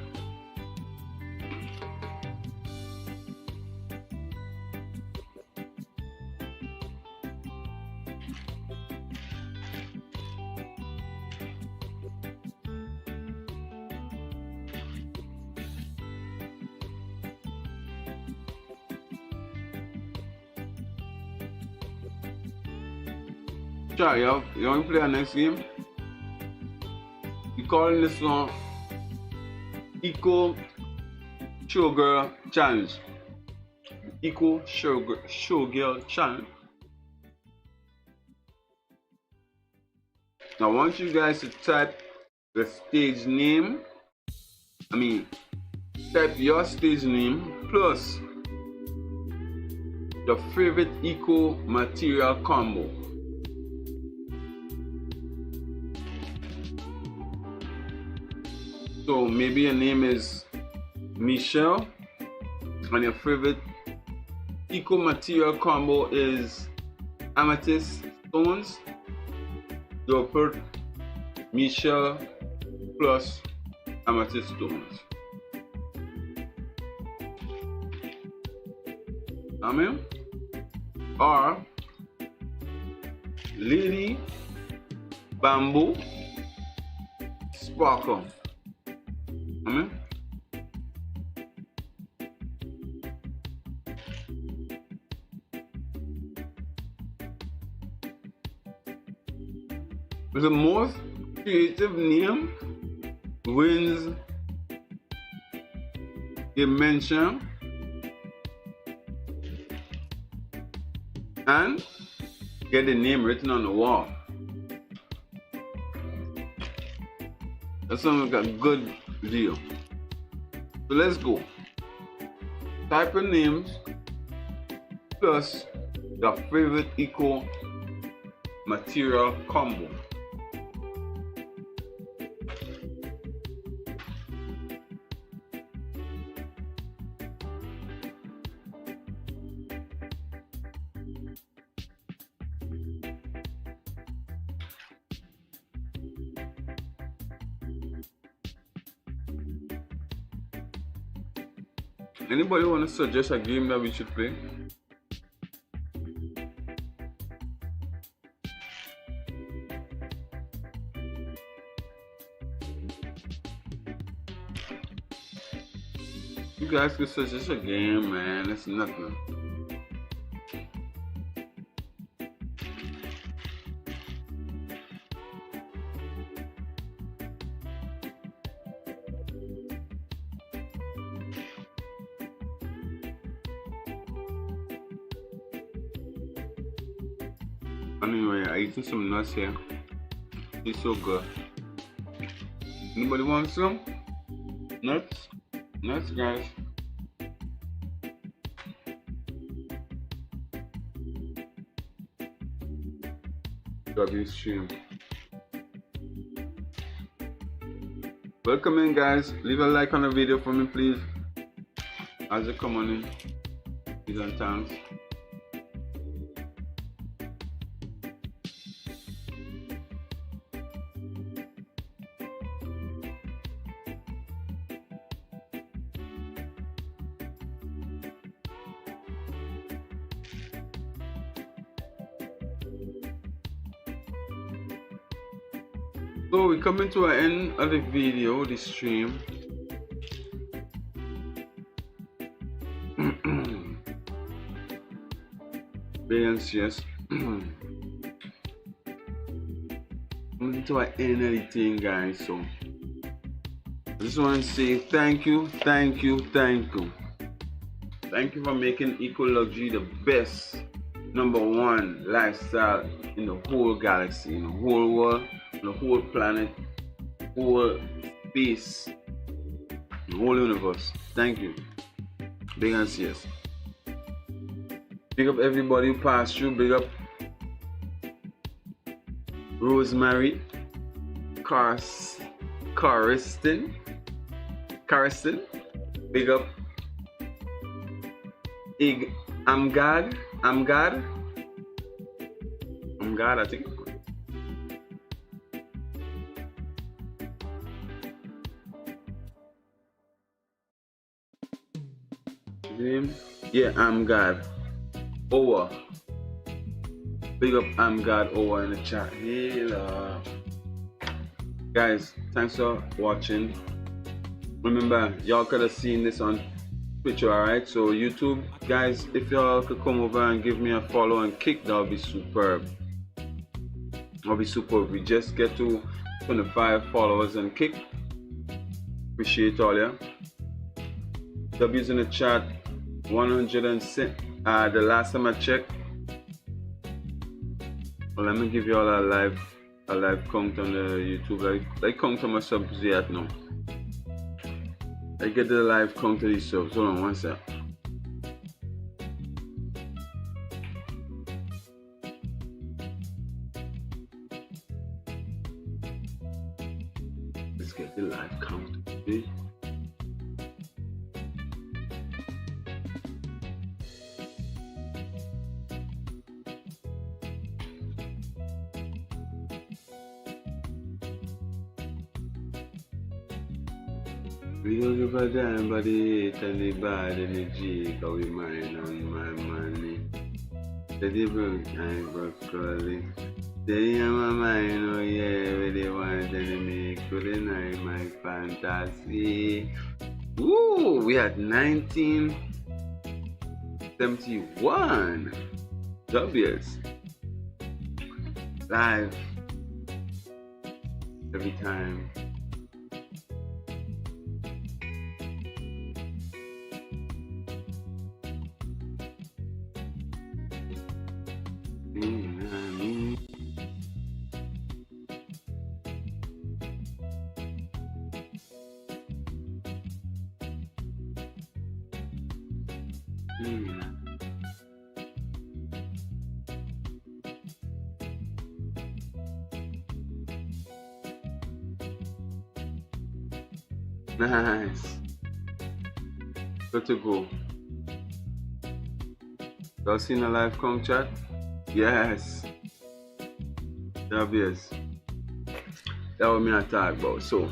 Sure, you want to play our next game? We calling this one Eco Showgirl Challenge. Eco Showgirl Challenge. Now I want you guys to type the stage name. Type your stage name plus your favorite eco material combo. So maybe your name is Michelle and your favorite eco material combo is amethyst stones. You'll put Michelle plus amethyst stones. Amen. Or Lady Bamboo Sparkle. Amen. The most creative name wins a mention and get the name written on the wall. That sounds like a good deal. So let's go. Type your names plus your favorite eco material combo. Anybody want to suggest a game that we should play? You guys can suggest a game, man. It's nothing. Anyway, I eating some nuts here. It's so good. Anybody want some? Nuts? Nuts, guys. W stream. Welcome in, guys. Leave a like on the video for me, please. As you come on in. Please and thanks. So we're coming to an end of the video, the stream. Yes. Coming to an end of the thing, guys. So I just want to say thank you. Thank you for making Eco Luxury the best #1 lifestyle in the whole galaxy, in the whole world, the whole planet, whole space, the whole universe. Thank you. Big and serious. Big up everybody who passed through. Big up Rosemary, Cariston. Big up Amgad, I think. Name? Yeah, Amgad. Owa. Big up Amgad Owa in the chat. Hello. Guys, thanks for watching. Remember, y'all could have seen this on Twitch, alright? So YouTube, guys, if y'all could come over and give me a follow and kick, that would be superb. That'll be superb. We just get to 25 followers and kick. Appreciate all ya. W's in the chat. 106. The last time I checked. Well, let me give you all a live count on the YouTube. Like count on my subs yet now. I get the live count of these subs. Hold on one sec. Let's get the live count. Okay? We don't give a damn about the hate and the bad and the G, cause we mine on my money. The broke and broccoli. They in my mind, oh yeah, where they want to make good night, my fantasy. Woo, we had 1971 W's live every time. Nice. Good to go. Y'all seen the live count chat? Yes. W's. That was me I talk about. So,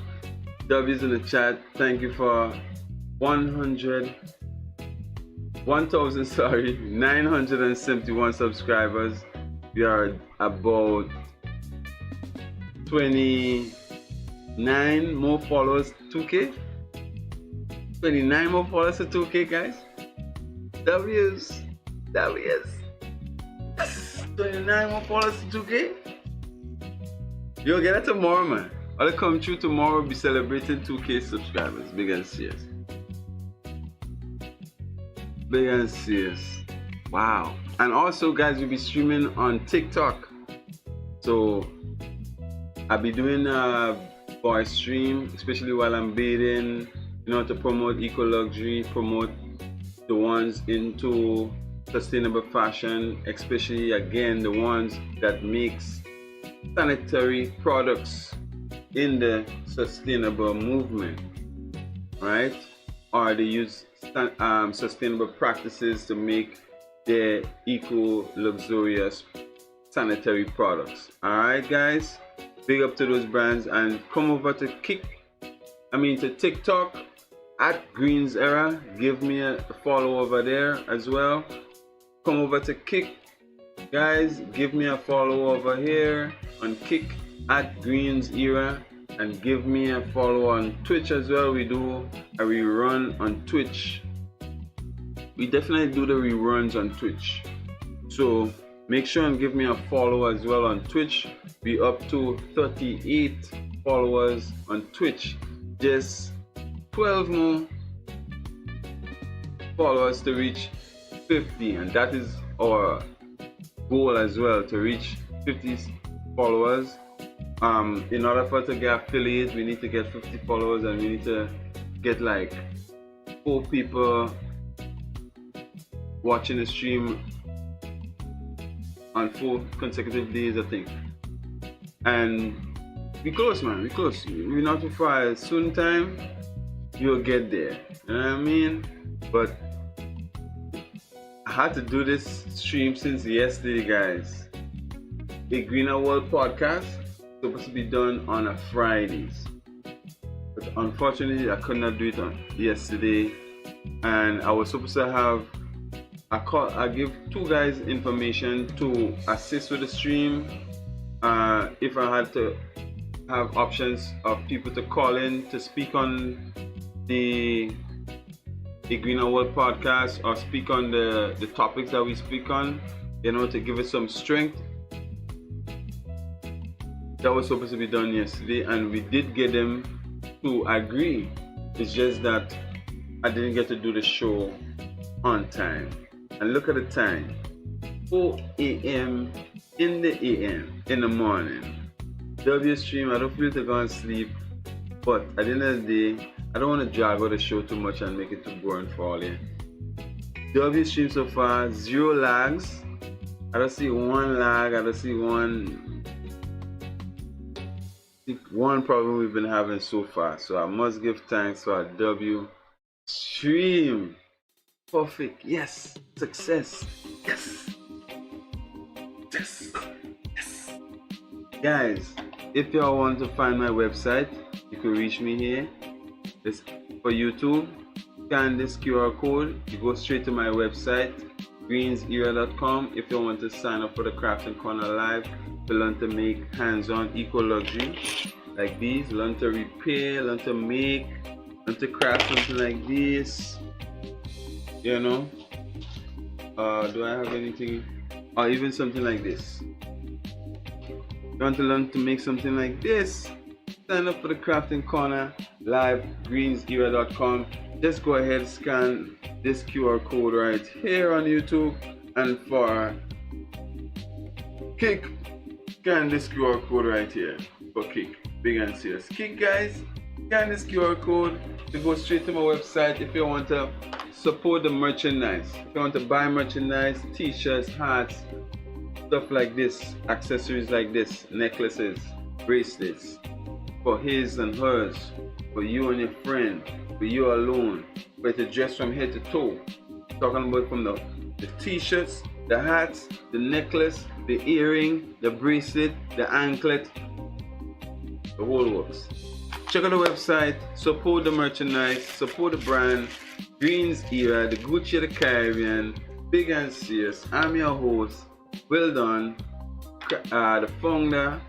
W's in the chat. Thank you for 971 subscribers. We are about 29 more followers, 2K. 29 more followers to 2K, guys. W's. 29 more followers to 2K. You'll get it tomorrow, man. I'll come true tomorrow. We'll be celebrating 2K subscribers. Big and serious. Big and serious. Wow. And also, guys, we'll be streaming on TikTok. So I'll be doing a voice stream, especially while I'm bathing, to promote eco luxury, promote the ones into sustainable fashion, especially again the ones that makes sanitary products in the sustainable movement, right? Or they use sustainable practices to make their eco luxurious sanitary products. All right, guys, big up to those brands, and come over to TikTok at Greens Era. Give me a follow over there as well. Come over to Kick, guys. Give me a follow over here on Kick at Greens Era, and give me a follow on Twitch as well. We do a rerun on Twitch. We definitely do the reruns on Twitch. So make sure and give me a follow as well on Twitch. We up to 38 followers on Twitch. Just 12 more followers to reach 50, and that is our goal as well, to reach 50 followers. In order for us to get affiliates, we need to get 50 followers, and we need to get like 4 people watching the stream on 4 consecutive days, I think. And we close, man. We close. We're not too far. Soon time you'll get there. You know what I mean? But I had to do this stream since yesterday, guys. The Greener World podcast supposed to be done on a Fridays, but unfortunately I could not do it on yesterday. And I was supposed to have I give 2 guys information to assist with the stream. If I had to have options of people to call in to speak on the Greener World podcast, or speak on the topics that we speak on, to give it some strength. That was supposed to be done yesterday, and we did get them to agree. It's just that I didn't get to do the show on time. And look at the time, 4 a.m. in the morning. W stream, I don't feel to go and sleep, but at the end of the day, I don't want to drag out the show too much and make it too boring for all you. W stream so far, 0 lags. I don't see 1 lag. I don't see one problem we've been having so far. So I must give thanks to our W stream. Perfect. Yes. Success. Yes. Yes. Yes. Guys, if y'all want to find my website, you can reach me here. It's for YouTube. Scan this QR code. You go straight to my website, greensera.com. If you want to sign up for the Crafting Corner Live, to learn to make hands-on eco luxury like these, learn to repair, learn to make, learn to craft something like this. Do I have anything? Or even something like this. You want to learn to make something like this? Sign up for the Crafting Corner Live, greensera.com. Just go ahead, scan this QR code right here on YouTube, and for Kick, scan this QR code right here for Kick. Big and serious. Kick, guys, scan this QR code to go straight to my website if you want to support the merchandise. If you want to buy merchandise, t-shirts, hats, stuff like this, accessories like this, necklaces, bracelets, for his and hers, for you and your friend, for you alone, for to dress from head to toe. Talking about from the t-shirts, the hats, the necklace, the earring, the bracelet, the anklet, the whole works. Check out the website, support the merchandise, support the brand, Greens Era, the Gucci of the Caribbean, big and serious. I'm your host, Will Don, the founder,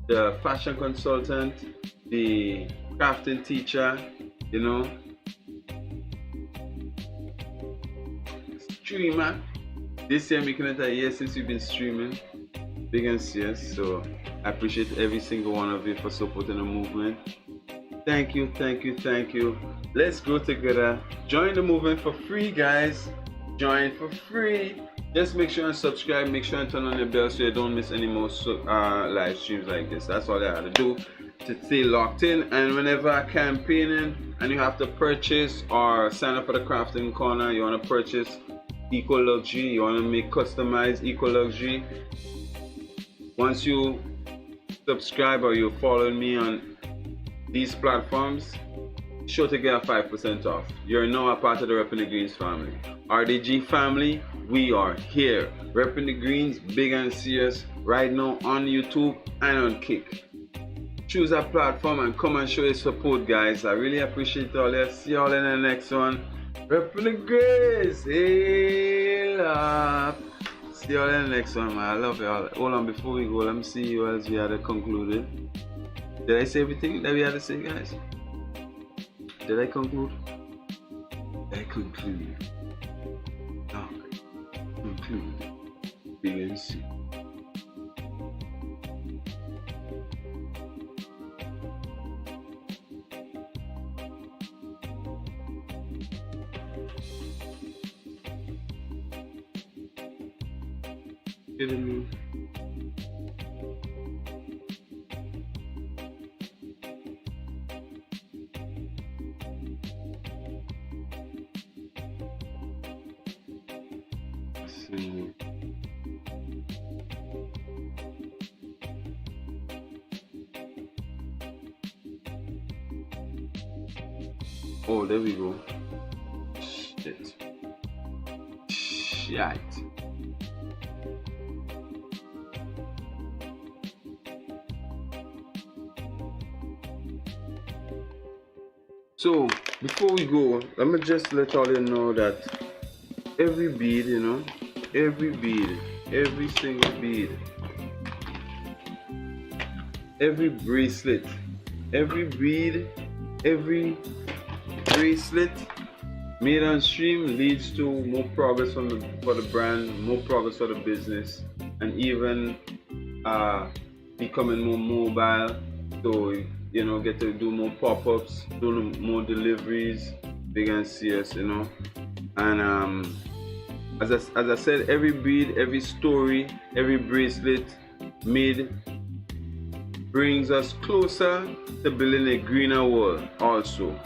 the fashion consultant, the crafting teacher, streamer. This year making it a year since we've been streaming, big and serious. So I appreciate every single one of you for supporting the movement. Thank you, thank you, thank you. Let's grow together. Join the movement for free, guys. Join for free. Just make sure and subscribe, make sure and turn on the bell so you don't miss any more live streams like this. That's all I have to do to stay locked in. And whenever I'm campaigning and you have to purchase or sign up for the crafting corner, you want to purchase eco luxury, you want to make customized eco luxury, once you subscribe or you follow me on these platforms, sure to get a 5% off. You're now a part of the Repping the Greens family. RDG family, we are here. Repping the Greens, big and serious, right now on YouTube and on Kick. Choose a platform and come and show your support, guys. I really appreciate all that. See y'all in the next one. Repping the Greens, hey love. See y'all in the next one, man. I love y'all. Hold on, before we go, let me see you else we had to conclude. Did I say everything that we had to say, guys? Did I conclude? I conclude. Okay. Conclude. Begin. Kidding me? Oh, there we go. Shit. Shit. So, before we go, let me just let all you know that every bead, every single bead, every bracelet, every bead, every bracelet made on stream leads to more progress for the brand, more progress for the business, and even becoming more mobile. So get to do more pop-ups, do more deliveries, big and serious, And as I said, every bead, every story, every bracelet made brings us closer to building a greener world also.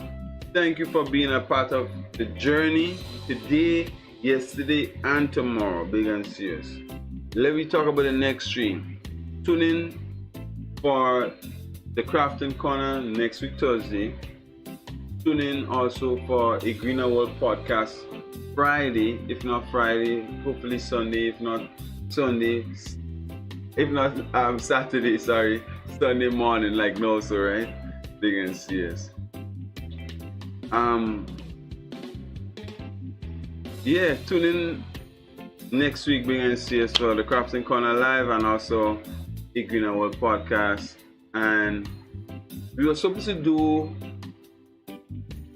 Thank you for being a part of the journey today, yesterday, and tomorrow, big and serious. Let me talk about the next stream. Tune in for the Crafting Corner next week, Thursday. Tune in also for a Greener World podcast Friday, if not Friday, hopefully Sunday, if not Sunday, if not Saturday, Sunday morning, like no, so right? Big and serious. Yeah, tune in next week, big and serious, for the Crafting Corner live and also a Greener World podcast. And we were supposed to do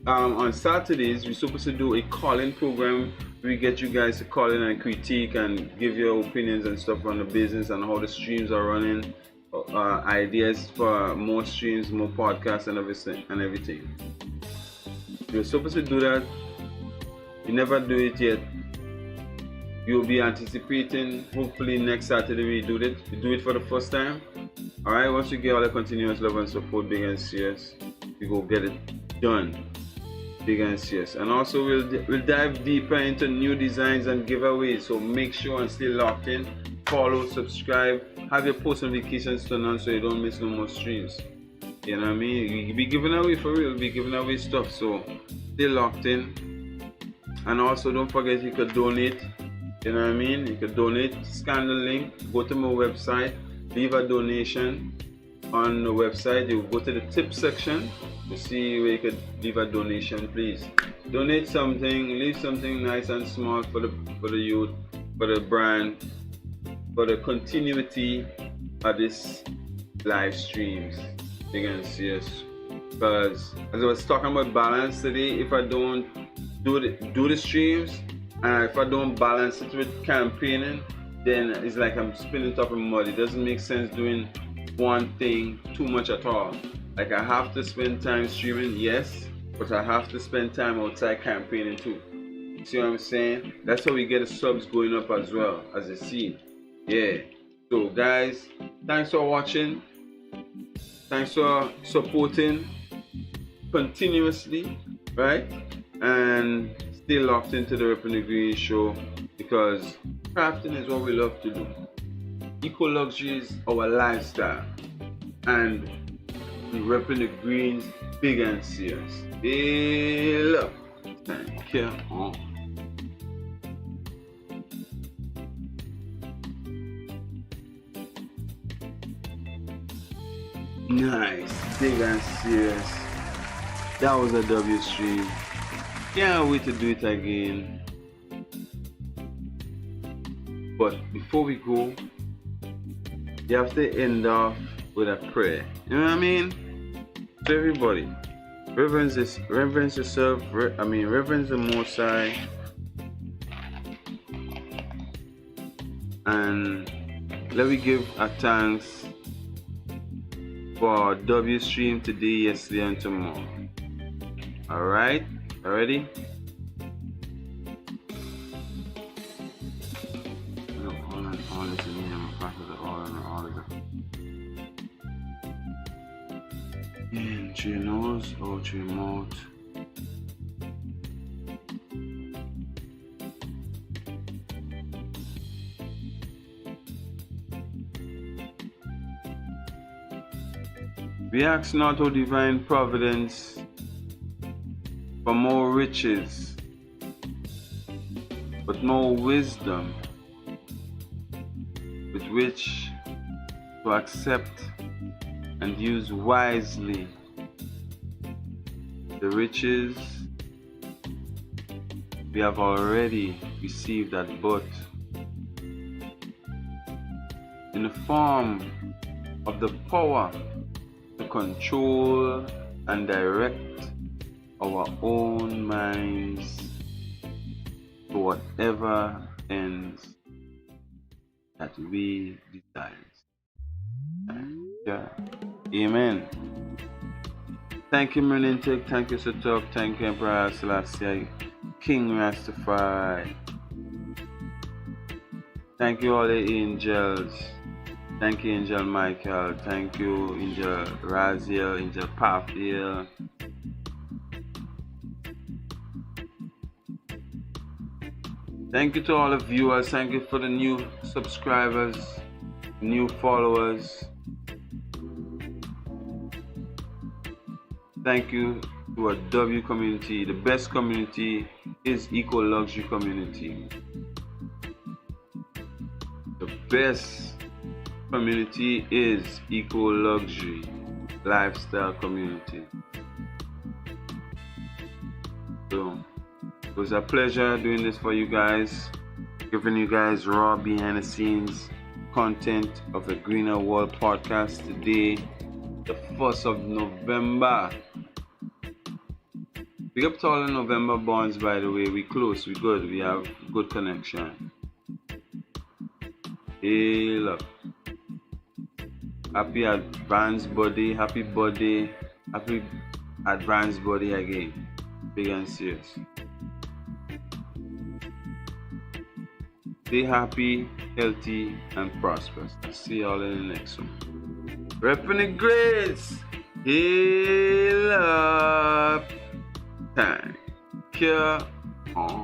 on Saturdays, we're supposed to do a call-in program. We get you guys to call in and critique and give your opinions and stuff on the business and how the streams are running, ideas for more streams, more podcasts, and everything. We were supposed to do that. We never do it yet. You'll be anticipating. Hopefully next Saturday we do it. We do it for the first time. Alright, once you get all the continuous love and support, big and serious, we go get it done, big and serious. And also we'll dive deeper into new designs and giveaways. So make sure and stay locked in. Follow, subscribe, have your post notifications turned on so you don't miss no more streams. You know what I mean? We'll be giving away for real. We'll be giving away stuff. So stay locked in. And also don't forget you could donate. You know what I mean? You could donate. Scan the link. Go to my website. Leave a donation on the website. You go to the tip section to see where you could leave a donation. Please donate something. Leave something nice and small for the youth, for the brand, for the continuity of this live streams. Big and serious. Because as I was talking about balance today, if I don't do the streams and if I don't balance it with campaigning, then it's like I'm spinning top of mud. It doesn't make sense doing one thing too much at all. Like I have to spend time streaming, yes, but I have to spend time outside campaigning too. See what I'm saying? That's how we get the subs going up as well, as you see. Yeah. So guys, thanks for watching. Thanks for supporting continuously, right? And stay locked into the Repping the Greens show, because crafting is what we love to do. Eco luxury is our lifestyle, and we Repping the Greens big and serious. Hey, look. Thank you. Nice, big and serious. That was a W stream. Can't wait to do it again. But before we go, you have to end off with a prayer. You know what I mean? So everybody, reverence yourself. Reverence the Most High, and let me give a thanks for our W stream today, yesterday, and tomorrow. Alright? Already? All this in here, my practice all of it. In through your nose or through your mouth. We ask not, O divine providence, for more riches, but more wisdom with which to accept and use wisely the riches we have already received at birth, in the form of the power to control and direct our own minds to whatever ends that we desire. Yeah. Amen. Thank you, Merlintic. Thank you, Satok. Thank you, Emperor Selassie, King Rastafari. Thank you, all the angels. Thank you, Angel Michael. Thank you, Angel Raziel, Angel Pafiel. Thank you to all the viewers. Thank you for the new subscribers, new followers. Thank you to our W community. The best community is Eco Luxury community. The best community is Eco Luxury lifestyle community. So it was a pleasure doing this for you guys, giving you guys raw behind the scenes content of the Greener World podcast today, the 1st of November. Big up to all the November bonds, by the way. We close, we good, we have good connection. Hey, look. Happy advanced body, happy advanced body again. Big and serious. Stay happy, healthy, and prosperous. I'll see y'all in the next one. Repping the Greens. Heal up. Time. Cure on.